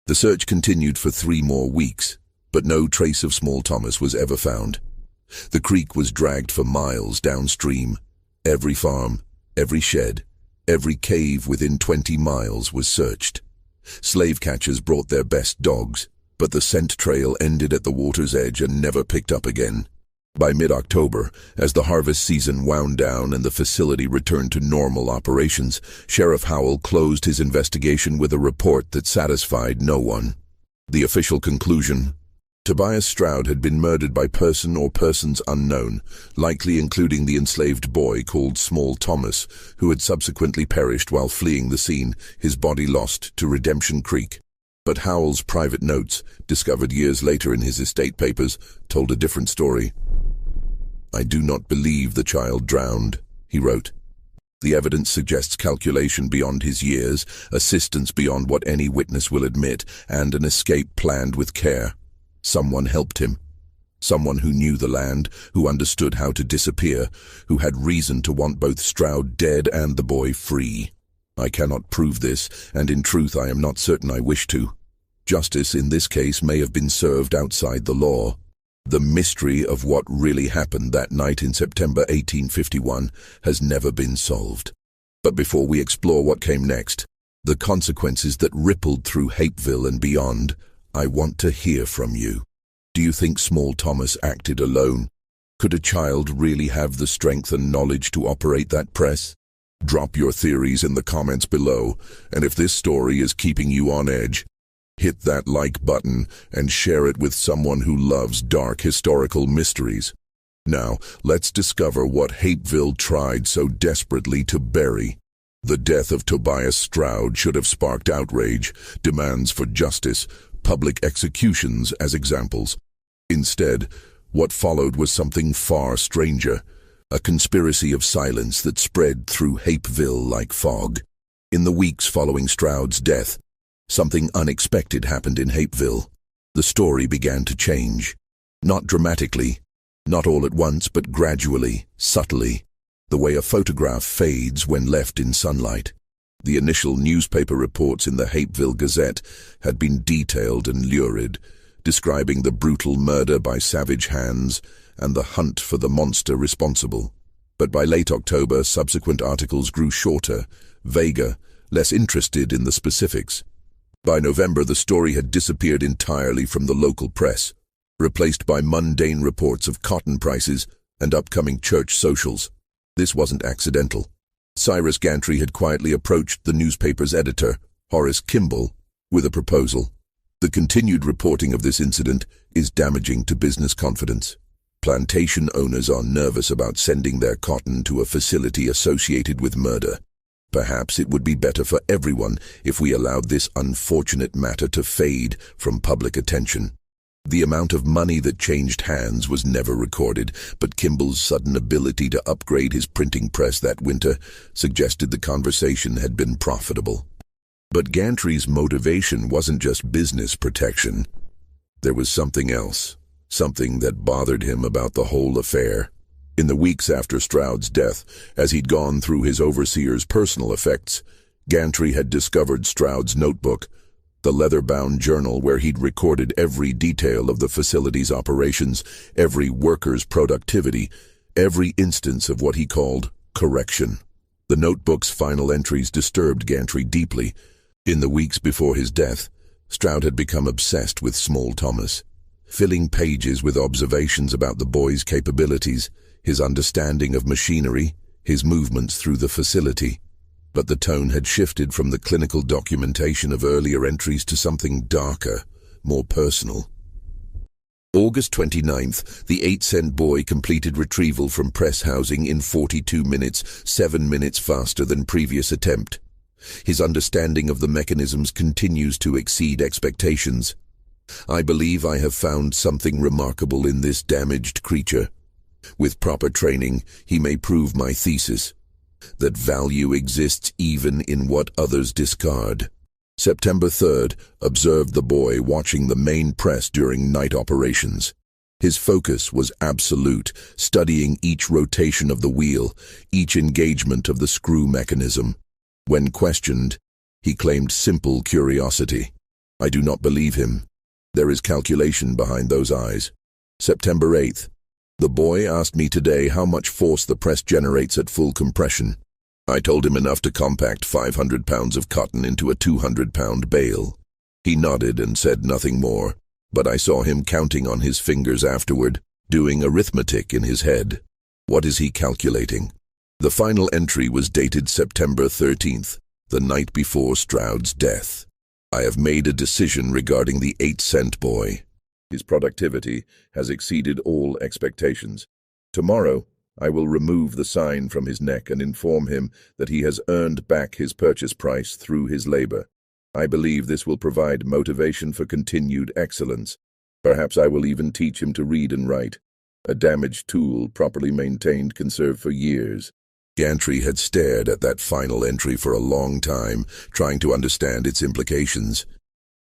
The search continued for 3 more weeks, but no trace of Small Thomas was ever found. The creek was dragged for miles downstream. Every farm, every shed, every cave within 20 miles was searched. Slave catchers brought their best dogs, but the scent trail ended at the water's edge and never picked up again. By mid-October, as the harvest season wound down and the facility returned to normal operations, Sheriff Howell closed his investigation with a report that satisfied no one. The official conclusion: Tobias Stroud had been murdered by person or persons unknown, likely including the enslaved boy called Small Thomas, who had subsequently perished while fleeing the scene, his body lost to Redemption Creek. But Howell's private notes, discovered years later in his estate papers, told a different story. "I do not believe the child drowned," he wrote. "The evidence suggests calculation beyond his years, assistance beyond what any witness will admit, and an escape planned with care. Someone helped him. Someone who knew the land, who understood how to disappear, who had reason to want both Stroud dead and the boy free. I cannot prove this, and in truth I am not certain I wish to. Justice in this case may have been served outside the law. The mystery of what really happened that night in September 1851 has never been solved. But before we explore what came next, the consequences that rippled through Hapeville and beyond, I want to hear from you. Do you think Small Thomas acted alone? Could a child really have the strength and knowledge to operate that press? Drop your theories in the comments below, and if this story is keeping you on edge, hit that like button and share it with someone who loves dark historical mysteries. Now, let's discover what Hapeville tried so desperately to bury. The death of Tobias Stroud should have sparked outrage, demands for justice, public executions as examples. Instead, what followed was something far stranger, a conspiracy of silence that spread through Hapeville like fog. In the weeks following Stroud's death, something unexpected happened in Hapeville. The story began to change. Not dramatically, not all at once, but gradually, subtly, the way a photograph fades when left in sunlight. The initial newspaper reports in the Hapeville Gazette had been detailed and lurid, describing the brutal murder by savage hands and the hunt for the monster responsible. But by late October, subsequent articles grew shorter, vaguer, less interested in the specifics. By November, the story had disappeared entirely from the local press, replaced by mundane reports of cotton prices and upcoming church socials. This wasn't accidental. Cyrus Gantry had quietly approached the newspaper's editor, Horace Kimball, with a proposal. The continued reporting of this incident is damaging to business confidence. Plantation owners are nervous about sending their cotton to a facility associated with murder. Perhaps it would be better for everyone if we allowed this unfortunate matter to fade from public attention. The amount of money that changed hands was never recorded, but Kimball's sudden ability to upgrade his printing press that winter suggested the conversation had been profitable. But Gantry's motivation wasn't just business protection. There was something else, something that bothered him about the whole affair. In the weeks after Stroud's death, as he'd gone through his overseer's personal effects, Gantry had discovered Stroud's notebook, the leather-bound journal where he'd recorded every detail of the facility's operations, every worker's productivity, every instance of what he called correction. The notebook's final entries disturbed Gantry deeply. In the weeks before his death, Stroud had become obsessed with Small Thomas, filling pages with observations about the boy's capabilities, his understanding of machinery, his movements through the facility. But the tone had shifted from the clinical documentation of earlier entries to something darker, more personal. August 29th, the 8-cent boy completed retrieval from press housing in 42 minutes, 7 minutes faster than previous attempt. His understanding of the mechanisms continues to exceed expectations. I believe I have found something remarkable in this damaged creature. With proper training, he may prove my thesis, that value exists even in what others discard. September 3rd, observed the boy watching the main press during night operations. His focus was absolute, studying each rotation of the wheel, each engagement of the screw mechanism. When questioned, he claimed simple curiosity. I do not believe him. There is calculation behind those eyes. September 8th, The boy asked me today how much force the press generates at full compression. I told him enough to compact 500 pounds of cotton into a 200-pound bale. He nodded and said nothing more, but I saw him counting on his fingers afterward, doing arithmetic in his head. What is he calculating? The final entry was dated September 13th, the night before Stroud's death. I have made a decision regarding the 8-cent boy. His productivity has exceeded all expectations. Tomorrow, I will remove the sign from his neck and inform him that he has earned back his purchase price through his labor. I believe this will provide motivation for continued excellence. Perhaps I will even teach him to read and write. A damaged tool, properly maintained, can serve for years. Gantry had stared at that final entry for a long time, trying to understand its implications.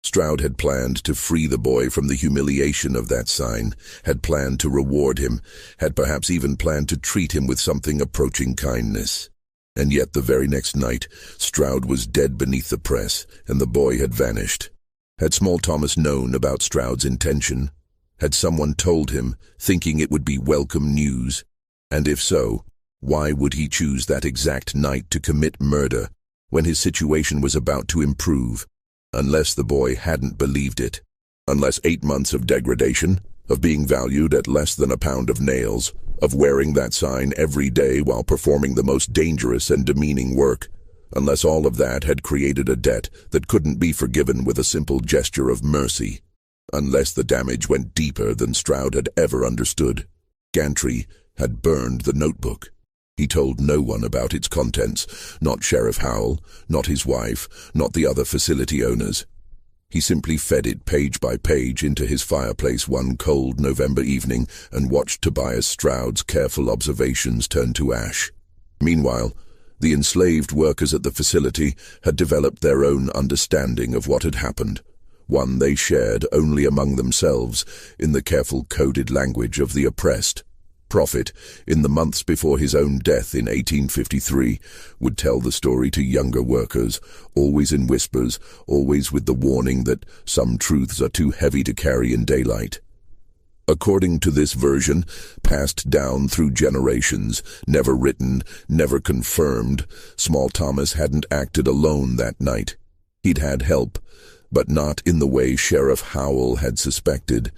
Stroud had planned to free the boy from the humiliation of that sign, had planned to reward him, had perhaps even planned to treat him with something approaching kindness. And yet the very next night, Stroud was dead beneath the press, and the boy had vanished. Had Small Thomas known about Stroud's intention? Had someone told him, thinking it would be welcome news? And if so, why would he choose that exact night to commit murder, when his situation was about to improve? Unless the boy hadn't believed it. Unless 8 months of degradation, of being valued at less than a pound of nails, of wearing that sign every day while performing the most dangerous and demeaning work. Unless all of that had created a debt that couldn't be forgiven with a simple gesture of mercy. Unless the damage went deeper than Stroud had ever understood. Gantry had burned the notebook. He told no one about its contents, not Sheriff Howell, not his wife, not the other facility owners. He simply fed it page by page into his fireplace one cold November evening and watched Tobias Stroud's careful observations turn to ash. Meanwhile, the enslaved workers at the facility had developed their own understanding of what had happened, one they shared only among themselves in the careful coded language of the oppressed. Prophet, in the months before his own death in 1853, would tell the story to younger workers, always in whispers, always with the warning that some truths are too heavy to carry in daylight. According to this version, passed down through generations, never written, never confirmed, Small Thomas hadn't acted alone that night. He'd had help, but not in the way Sheriff Howell had suspected.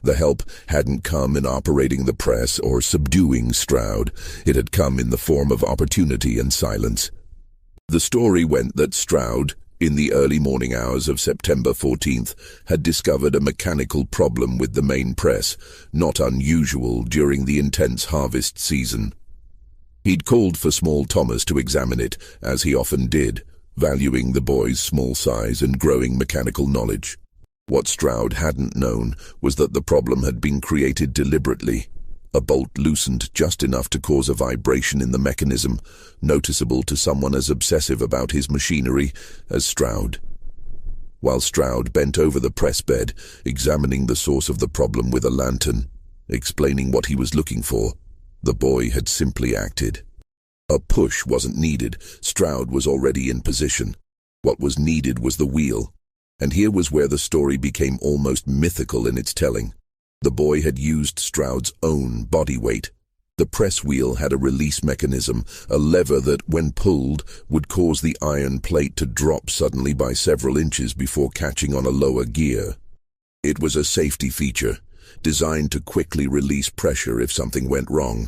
The help hadn't come in operating the press or subduing Stroud. It had come in the form of opportunity and silence. The story went that Stroud, in the early morning hours of September 14th, had discovered a mechanical problem with the main press, not unusual during the intense harvest season. He'd called for Small Thomas to examine it, as he often did, valuing the boy's small size and growing mechanical knowledge. What Stroud hadn't known was that the problem had been created deliberately. A bolt loosened just enough to cause a vibration in the mechanism, noticeable to someone as obsessive about his machinery as Stroud. While Stroud bent over the press bed, examining the source of the problem with a lantern, explaining what he was looking for, the boy had simply acted. A push wasn't needed. Stroud was already in position. What was needed was the wheel. And here was where the story became almost mythical in its telling. The boy had used Stroud's own body weight. The press wheel had a release mechanism, a lever that, when pulled, would cause the iron plate to drop suddenly by several inches before catching on a lower gear. It was a safety feature, designed to quickly release pressure if something went wrong.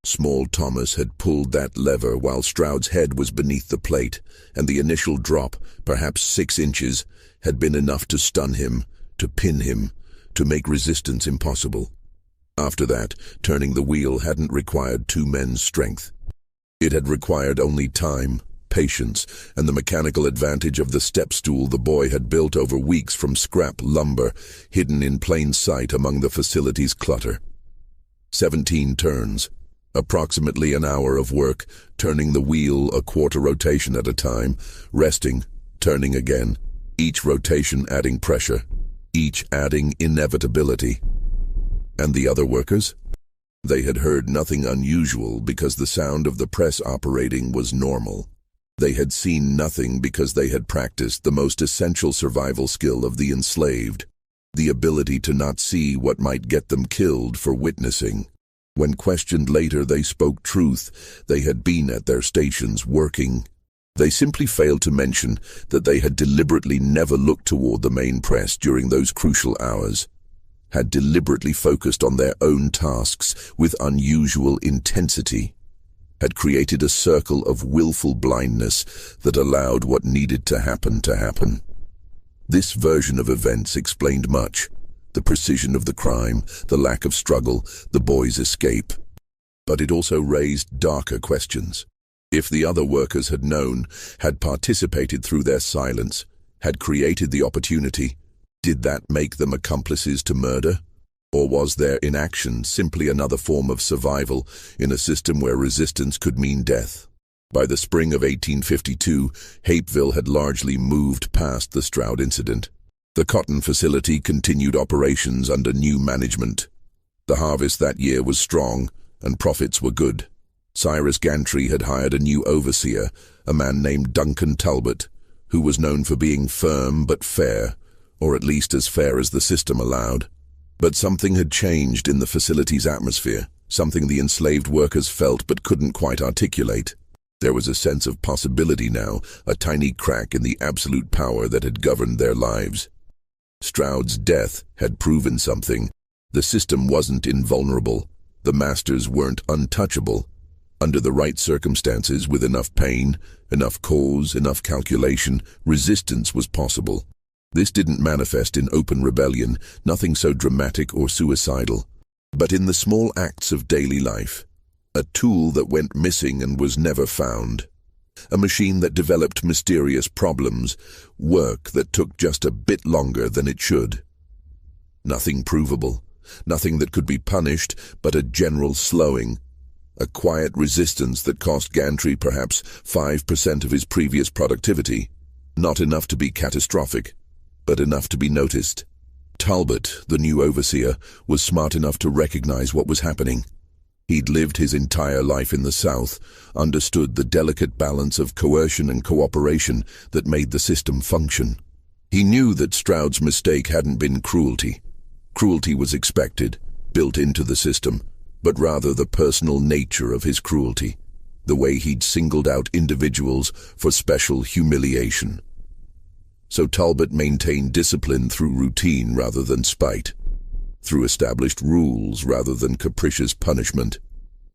Small Thomas had pulled that lever while Stroud's head was beneath the plate, and the initial drop, perhaps 6 inches, had been enough to stun him, to pin him, to make resistance impossible. After that, turning the wheel hadn't required 2 men's strength. It had required only time, patience, and the mechanical advantage of the step stool the boy had built over weeks from scrap lumber, hidden in plain sight among the facility's clutter. 17 turns. Approximately an hour of work, turning the wheel a quarter rotation at a time, resting, turning again, each rotation adding pressure, each adding inevitability. And the other workers? They had heard nothing unusual because the sound of the press operating was normal. They had seen nothing because they had practiced the most essential survival skill of the enslaved, the ability to not see what might get them killed for witnessing. When questioned later, they spoke truth. They had been at their stations working. They simply failed to mention that they had deliberately never looked toward the main press during those crucial hours, had deliberately focused on their own tasks with unusual intensity, had created a circle of willful blindness that allowed what needed to happen to happen. This version of events explained much: the precision of the crime, the lack of struggle, the boy's escape. But it also raised darker questions. If the other workers had known, had participated through their silence, had created the opportunity, did that make them accomplices to murder? Or was their inaction simply another form of survival in a system where resistance could mean death? By the spring of 1852, Hapeville had largely moved past the Stroud incident. The cotton facility continued operations under new management. The harvest that year was strong, and profits were good. Cyrus Gantry had hired a new overseer, a man named Duncan Talbot, who was known for being firm but fair, or at least as fair as the system allowed. But something had changed in the facility's atmosphere, something the enslaved workers felt but couldn't quite articulate. There was a sense of possibility now, a tiny crack in the absolute power that had governed their lives. Stroud's death had proven something. The system wasn't invulnerable. The masters weren't untouchable. Under the right circumstances, with enough pain, enough cause, enough calculation, resistance was possible. This didn't manifest in open rebellion, nothing so dramatic or suicidal, but in the small acts of daily life. A tool that went missing and was never found. A machine that developed mysterious problems, work that took just a bit longer than it should. Nothing provable, nothing that could be punished, but a general slowing. A quiet resistance that cost Gantry perhaps 5% of his previous productivity. Not enough to be catastrophic, but enough to be noticed. Talbot, the new overseer, was smart enough to recognize what was happening. He'd lived his entire life in the South, understood the delicate balance of coercion and cooperation that made the system function. He knew that Stroud's mistake hadn't been cruelty. Cruelty was expected, built into the system, but rather the personal nature of his cruelty, the way he'd singled out individuals for special humiliation. So Talbot maintained discipline through routine rather than spite, through established rules rather than capricious punishment.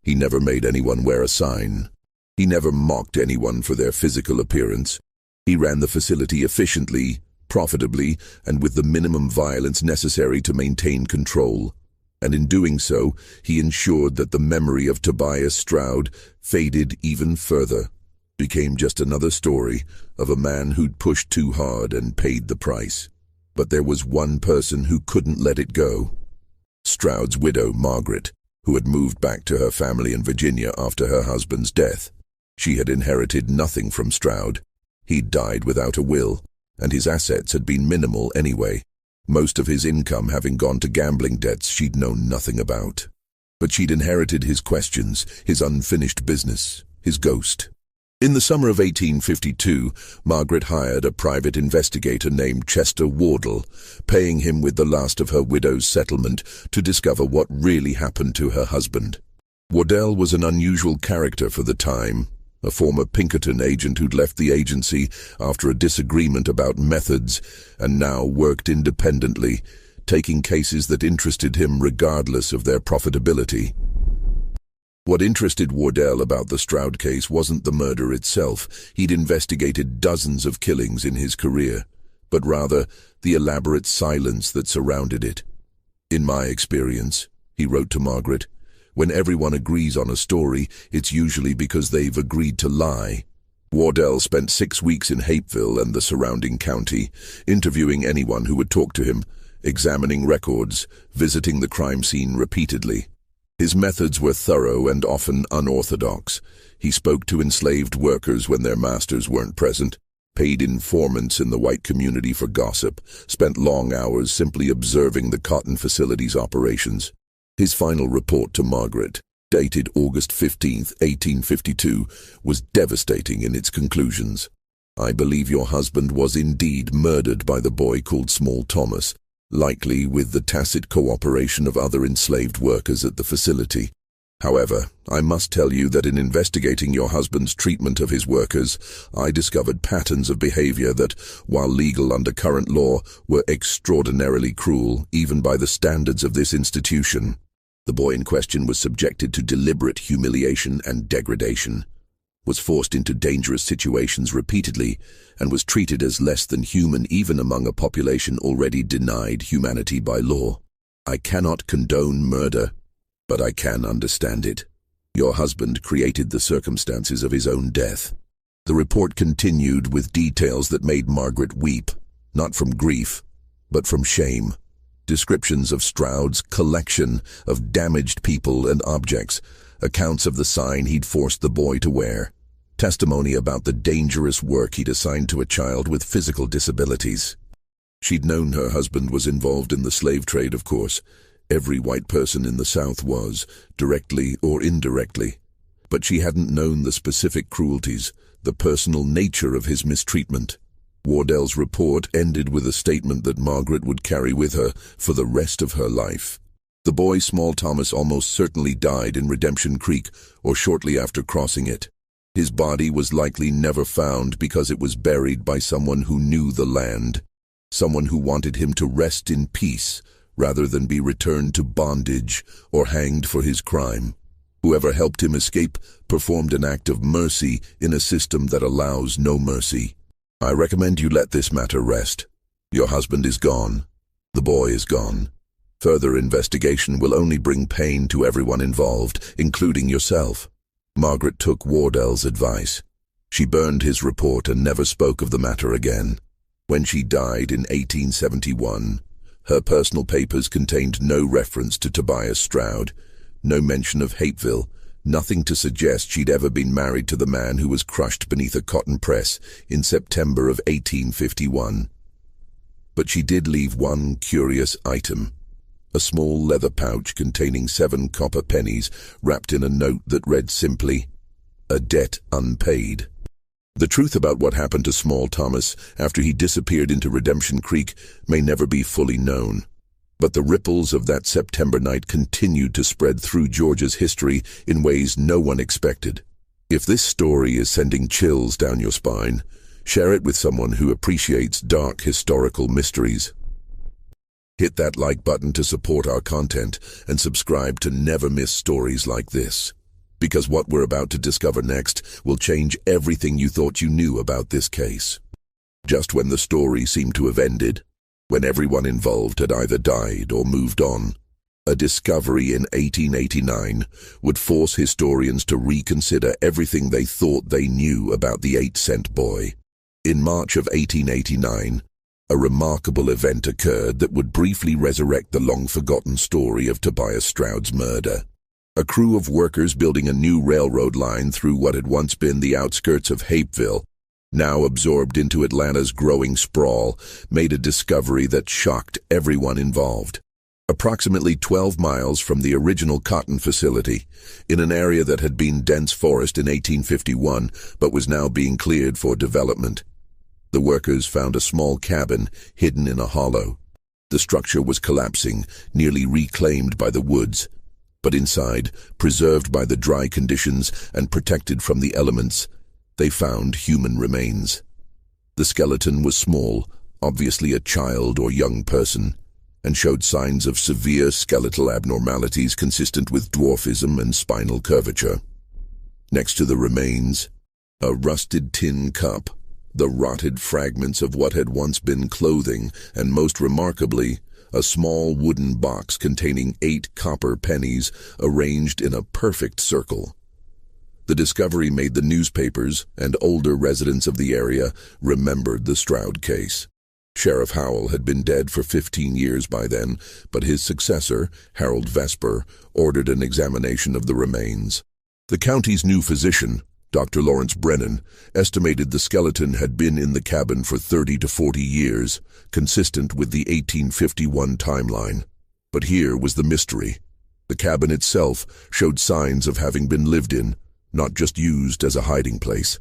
He never made anyone wear a sign. He never mocked anyone for their physical appearance. He ran the facility efficiently, profitably, and with the minimum violence necessary to maintain control. And in doing so, he ensured that the memory of Tobias Stroud faded even further, became just another story of a man who'd pushed too hard and paid the price. But there was one person who couldn't let it go. Stroud's widow, Margaret, who had moved back to her family in Virginia after her husband's death. She had inherited nothing from Stroud. He'd died without a will, and his assets had been minimal anyway, most of his income having gone to gambling debts she'd known nothing about. But she'd inherited his questions, his unfinished business, his ghost. In the summer of 1852, Margaret hired a private investigator named Chester Wardle, paying him with the last of her widow's settlement to discover what really happened to her husband. Wardle was an unusual character for the time, a former Pinkerton agent who'd left the agency after a disagreement about methods and now worked independently, taking cases that interested him regardless of their profitability. What interested Wardle about the Stroud case wasn't the murder itself. He'd investigated dozens of killings in his career, but rather the elaborate silence that surrounded it. "In my experience," he wrote to Margaret, "when everyone agrees on a story, it's usually because they've agreed to lie." Wardle spent 6 weeks in Hapeville and the surrounding county, interviewing anyone who would talk to him, examining records, visiting the crime scene repeatedly. His methods were thorough and often unorthodox. He spoke to enslaved workers when their masters weren't present, paid informants in the white community for gossip, spent long hours simply observing the cotton facility's operations. His final report to Margaret, dated August 15, 1852, was devastating in its conclusions. "I believe your husband was indeed murdered by the boy called Small Thomas, likely with the tacit cooperation of other enslaved workers at the facility. However, I must tell you that in investigating your husband's treatment of his workers, I discovered patterns of behavior that, while legal under current law, were extraordinarily cruel, even by the standards of this institution. The boy in question was subjected to deliberate humiliation and degradation, was forced into dangerous situations repeatedly, and was treated as less than human even among a population already denied humanity by law. I cannot condone murder, but I can understand it. Your husband created the circumstances of his own death. The report continued with details that made Margaret weep, not from grief, but from shame. Descriptions of Stroud's collection of damaged people and objects, accounts of the sign he'd forced the boy to wear, testimony about the dangerous work he'd assigned to a child with physical disabilities. She'd known her husband was involved in the slave trade, of course. Every white person in the South was, directly or indirectly. But she hadn't known the specific cruelties, the personal nature of his mistreatment. Wardell's report ended with a statement that Margaret would carry with her for the rest of her life. The boy, Small Thomas, almost certainly died in Redemption Creek or shortly after crossing it. His body was likely never found because it was buried by someone who knew the land, someone who wanted him to rest in peace rather than be returned to bondage or hanged for his crime. Whoever helped him escape performed an act of mercy in a system that allows no mercy. I recommend you let this matter rest. Your husband is gone. The boy is gone. Further investigation will only bring pain to everyone involved, including yourself. Margaret took Wardell's advice. She burned his report and never spoke of the matter again. When she died in 1871, her personal papers contained no reference to Tobias Stroud, no mention of Hapeville, nothing to suggest she'd ever been married to the man who was crushed beneath a cotton press in September of 1851. But she did leave one curious item, a small leather pouch containing 7 copper pennies wrapped in a note that read simply, "A debt unpaid." The truth about what happened to Small Thomas after he disappeared into Redemption Creek may never be fully known. But the ripples of that September night continued to spread through Georgia's history in ways no one expected. If this story is sending chills down your spine, share it with someone who appreciates dark historical mysteries. Hit that like button to support our content and subscribe to never miss stories like this. Because what we're about to discover next will change everything you thought you knew about this case. Just when the story seemed to have ended, when everyone involved had either died or moved on, a discovery in 1889 would force historians to reconsider everything they thought they knew about the 8-cent boy. In March of 1889, a remarkable event occurred that would briefly resurrect the long-forgotten story of Tobias Stroud's murder. A crew of workers building a new railroad line through what had once been the outskirts of Hapeville, now absorbed into Atlanta's growing sprawl, made a discovery that shocked everyone involved. Approximately 12 miles from the original cotton facility, in an area that had been dense forest in 1851 but was now being cleared for development, the workers found a small cabin hidden in a hollow. The structure was collapsing, nearly reclaimed by the woods, but inside, preserved by the dry conditions and protected from the elements, they found human remains. The skeleton was small, obviously a child or young person, and showed signs of severe skeletal abnormalities consistent with dwarfism and spinal curvature. Next to the remains, a rusted tin cup, the rotted fragments of what had once been clothing, and most remarkably, a small wooden box containing 8 copper pennies arranged in a perfect circle. The discovery made the newspapers, and older residents of the area remembered the Stroud case. Sheriff Howell had been dead for 15 years by then, but his successor, Harold Vesper, ordered an examination of the remains. The county's new physician, Dr. Lawrence Brennan, estimated the skeleton had been in the cabin for 30 to 40 years, consistent with the 1851 timeline. But here was the mystery. The cabin itself showed signs of having been lived in, not just used as a hiding place.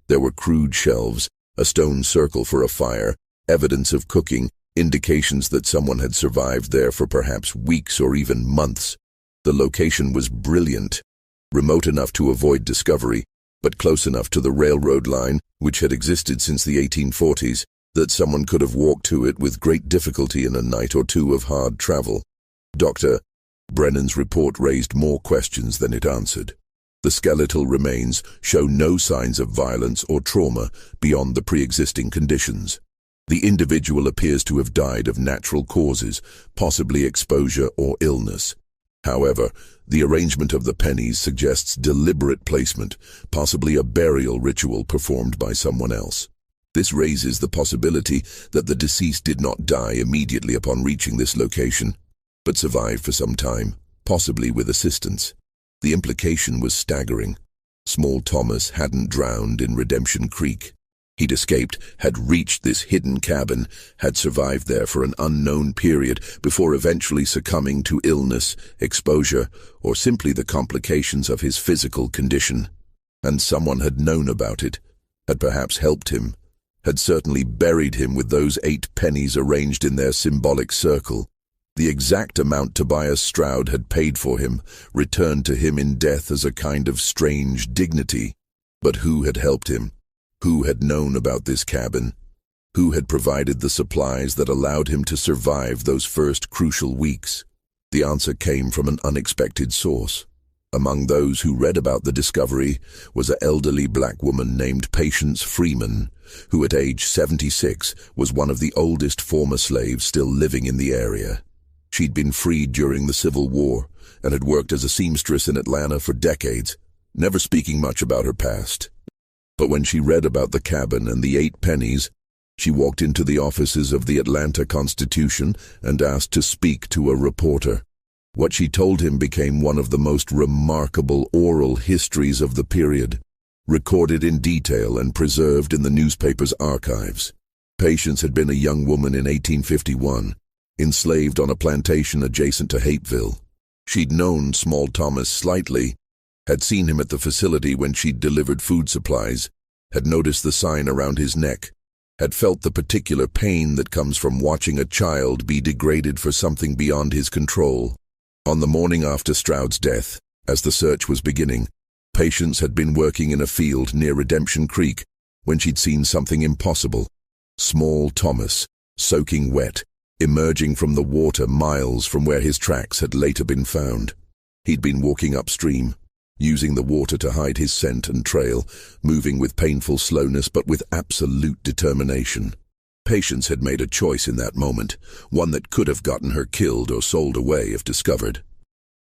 There were crude shelves, a stone circle for a fire, evidence of cooking, indications that someone had survived there for perhaps weeks or even months. The location was brilliant, remote enough to avoid discovery, but close enough to the railroad line, which had existed since the 1840s, that someone could have walked to it with great difficulty in a night or two of hard travel. Dr. Brennan's report raised more questions than it answered. The skeletal remains show no signs of violence or trauma beyond the pre-existing conditions. The individual appears to have died of natural causes, possibly exposure or illness. However, the arrangement of the pennies suggests deliberate placement, possibly a burial ritual performed by someone else. This raises the possibility that the deceased did not die immediately upon reaching this location, but survived for some time, possibly with assistance. The implication was staggering. Small Thomas hadn't drowned in Redemption Creek. He'd escaped, had reached this hidden cabin, had survived there for an unknown period before eventually succumbing to illness, exposure, or simply the complications of his physical condition. And someone had known about it, had perhaps helped him, had certainly buried him with those 8 pennies arranged in their symbolic circle. The exact amount Tobias Stroud had paid for him returned to him in death as a kind of strange dignity. But who had helped him? Who had known about this cabin? Who had provided the supplies that allowed him to survive those first crucial weeks? The answer came from an unexpected source. Among those who read about the discovery was an elderly black woman named Patience Freeman, who at age 76 was one of the oldest former slaves still living in the area. She'd been freed during the Civil War and had worked as a seamstress in Atlanta for decades, never speaking much about her past. But when she read about the cabin and the 8 pennies, she walked into the offices of the Atlanta Constitution and asked to speak to a reporter. What she told him became one of the most remarkable oral histories of the period, recorded in detail and preserved in the newspaper's archives. Patience had been a young woman in 1851, enslaved on a plantation adjacent to Hapeville. She'd known Small Thomas slightly, had seen him at the facility when she'd delivered food supplies, had noticed the sign around his neck, had felt the particular pain that comes from watching a child be degraded for something beyond his control. On the morning after Stroud's death, as the search was beginning, Patience had been working in a field near Redemption Creek when she'd seen something impossible. Small Thomas, soaking wet, emerging from the water miles from where his tracks had later been found. He'd been walking upstream, using the water to hide his scent and trail, moving with painful slowness but with absolute determination. Patience had made a choice in that moment, one that could have gotten her killed or sold away if discovered.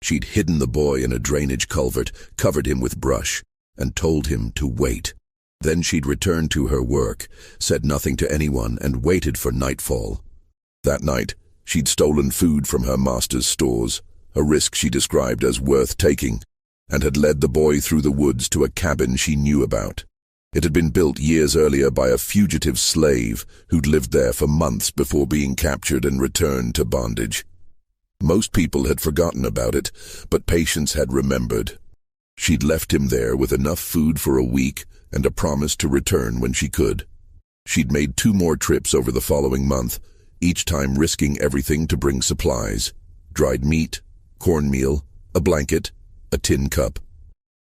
She'd hidden the boy in a drainage culvert, covered him with brush, and told him to wait. Then she'd returned to her work, said nothing to anyone, and waited for nightfall. That night, she'd stolen food from her master's stores, a risk she described as worth taking, and had led the boy through the woods to a cabin she knew about. It had been built years earlier by a fugitive slave who'd lived there for months before being captured and returned to bondage. Most people had forgotten about it, but Patience had remembered. She'd left him there with enough food for a week and a promise to return when she could. She'd made 2 more trips over the following month, each time risking everything to bring supplies: dried meat, cornmeal, a blanket, a tin cup.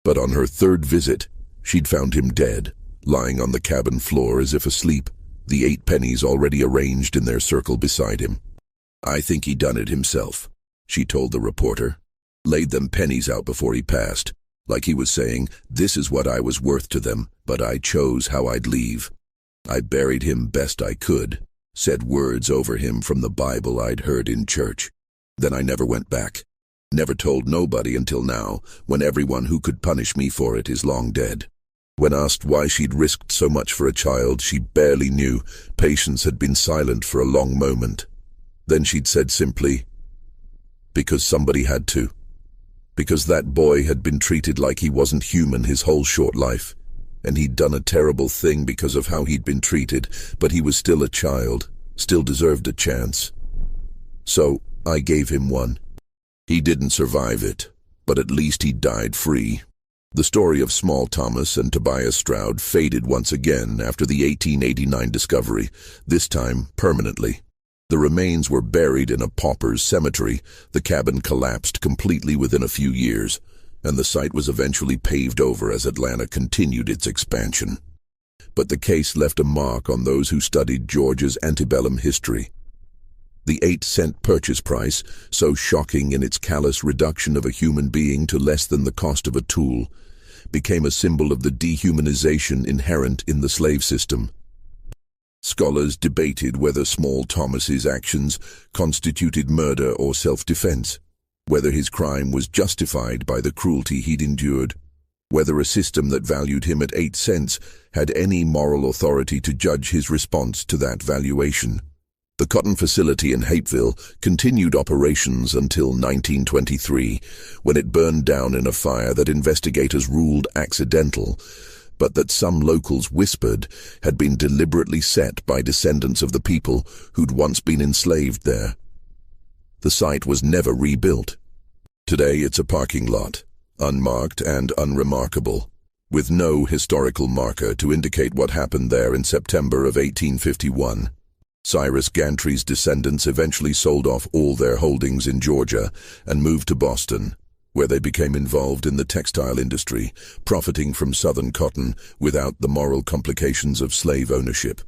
But on her 3rd visit, she'd found him dead, lying on the cabin floor as if asleep, the 8 pennies already arranged in their circle beside him. "I think he done it himself," she told the reporter. "Laid them pennies out before he passed, like he was saying, this is what I was worth to them, but I chose how I'd leave. I buried him best I could, said words over him from the Bible I'd heard in church. Then I never went back. Never told nobody until now, when everyone who could punish me for it is long dead." When asked why she'd risked so much for a child she barely knew, Patience had been silent for a long moment. Then she'd said simply, "Because somebody had to. Because that boy had been treated like he wasn't human his whole short life, and he'd done a terrible thing because of how he'd been treated, but he was still a child, still deserved a chance. So I gave him one. He didn't survive it, but at least he died free." The story of Small Thomas and Tobias Stroud faded once again after the 1889 discovery, this time permanently. The remains were buried in a pauper's cemetery. The cabin collapsed completely within a few years, and the site was eventually paved over as Atlanta continued its expansion. But the case left a mark on those who studied Georgia's antebellum history. The 8-cent purchase price, so shocking in its callous reduction of a human being to less than the cost of a tool, became a symbol of the dehumanization inherent in the slave system. Scholars debated whether Small Thomas's actions constituted murder or self-defense, whether his crime was justified by the cruelty he'd endured, whether a system that valued him at 8 cents had any moral authority to judge his response to that valuation. The cotton facility in Hapeville continued operations until 1923, when it burned down in a fire that investigators ruled accidental, but that some locals whispered had been deliberately set by descendants of the people who'd once been enslaved there. The site was never rebuilt. Today it's a parking lot, unmarked and unremarkable, with no historical marker to indicate what happened there in September of 1851. Cyrus Gantry's descendants eventually sold off all their holdings in Georgia and moved to Boston, where they became involved in the textile industry, profiting from Southern cotton without the moral complications of slave ownership.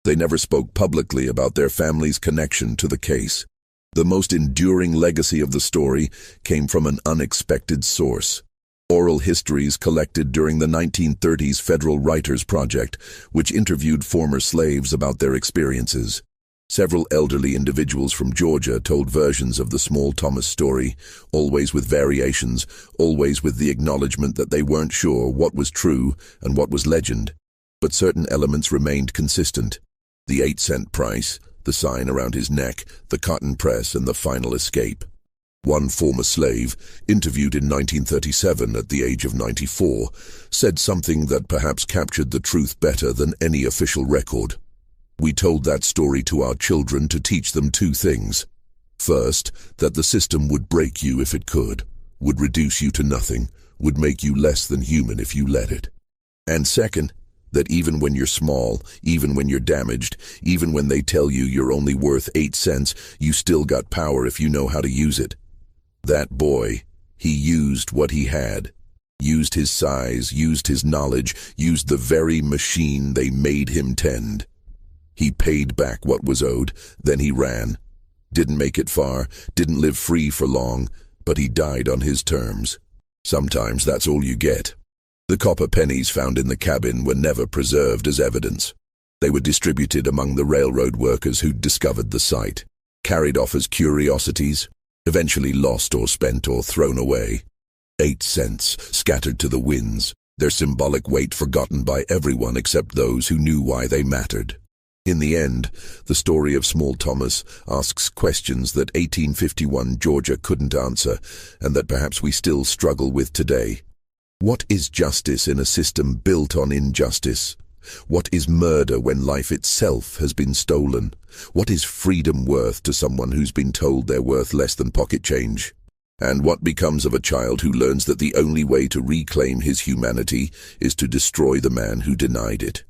They never spoke publicly about their family's connection to the case. The most enduring legacy of the story came from an unexpected source: oral histories collected during the 1930s Federal Writers Project, which interviewed former slaves about their experiences. Several elderly individuals from Georgia told versions of the Small Thomas story, always with variations, always with the acknowledgement that they weren't sure what was true and what was legend. But certain elements remained consistent: the 8-cent price, the sign around his neck, the cotton press, and the final escape. One former slave, interviewed in 1937 at the age of 94, said something that perhaps captured the truth better than any official record. "We told that story to our children to teach them 2 things. First, that the system would break you if it could, would reduce you to nothing, would make you less than human if you let it. And second, that even when you're small, even when you're damaged, even when they tell you you're only worth 8 cents, you still got power if you know how to use it." That boy, he used what he had, used his size, used his knowledge, used the very machine they made him tend. He paid back what was owed, then he ran. Didn't make it far, didn't live free for long, but he died on his terms. Sometimes that's all you get. The copper pennies found in the cabin were never preserved as evidence. They were distributed among the railroad workers who'd discovered the site, carried off as curiosities, eventually lost or spent or thrown away. 8 cents scattered to the winds, their symbolic weight forgotten by everyone except those who knew why they mattered. In the end, the story of Small Thomas asks questions that 1851 Georgia couldn't answer, and that perhaps we still struggle with today. What is justice in a system built on injustice? What is murder when life itself has been stolen? What is freedom worth to someone who's been told they're worth less than pocket change? And what becomes of a child who learns that the only way to reclaim his humanity is to destroy the man who denied it?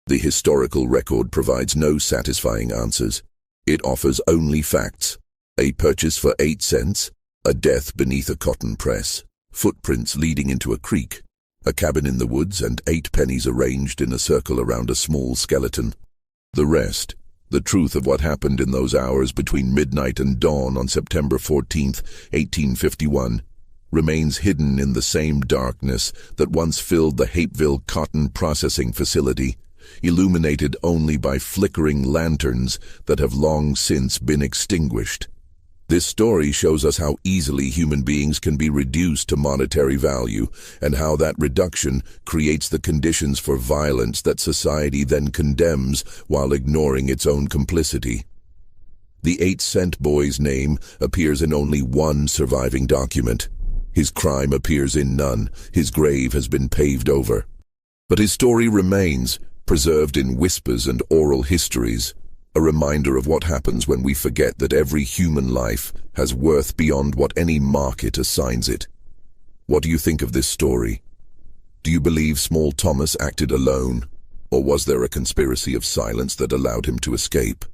The historical record provides no satisfying answers. It offers only facts: a purchase for 8 cents, a death beneath a cotton press, footprints leading into a creek, a cabin in the woods, and 8 pennies arranged in a circle around a small skeleton. The rest, the truth of what happened in those hours between midnight and dawn on September 14th, 1851, remains hidden in the same darkness that once filled the Hapeville cotton processing facility, illuminated only by flickering lanterns that have long since been extinguished. This story shows us how easily human beings can be reduced to monetary value, and how that reduction creates the conditions for violence that society then condemns while ignoring its own complicity. The 8-cent boy's name appears in only one surviving document. His crime appears in none. His grave has been paved over. But his story remains, preserved in whispers and oral histories, a reminder of what happens when we forget that every human life has worth beyond what any market assigns it. What do you think of this story? Do you believe Small Thomas acted alone, or was there a conspiracy of silence that allowed him to escape?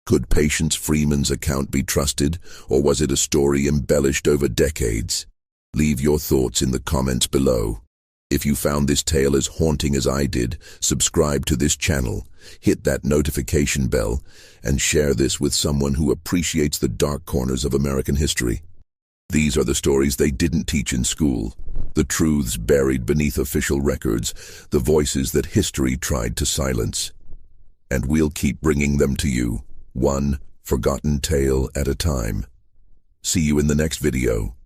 Could Patience Freeman's account be trusted, or was it a story embellished over decades? Leave your thoughts in the comments below. If you found this tale as haunting as I did, subscribe to this channel, hit that notification bell, and share this with someone who appreciates the dark corners of American history. These are the stories they didn't teach in school, the truths buried beneath official records, the voices that history tried to silence. And we'll keep bringing them to you, one forgotten tale at a time. See you in the next video.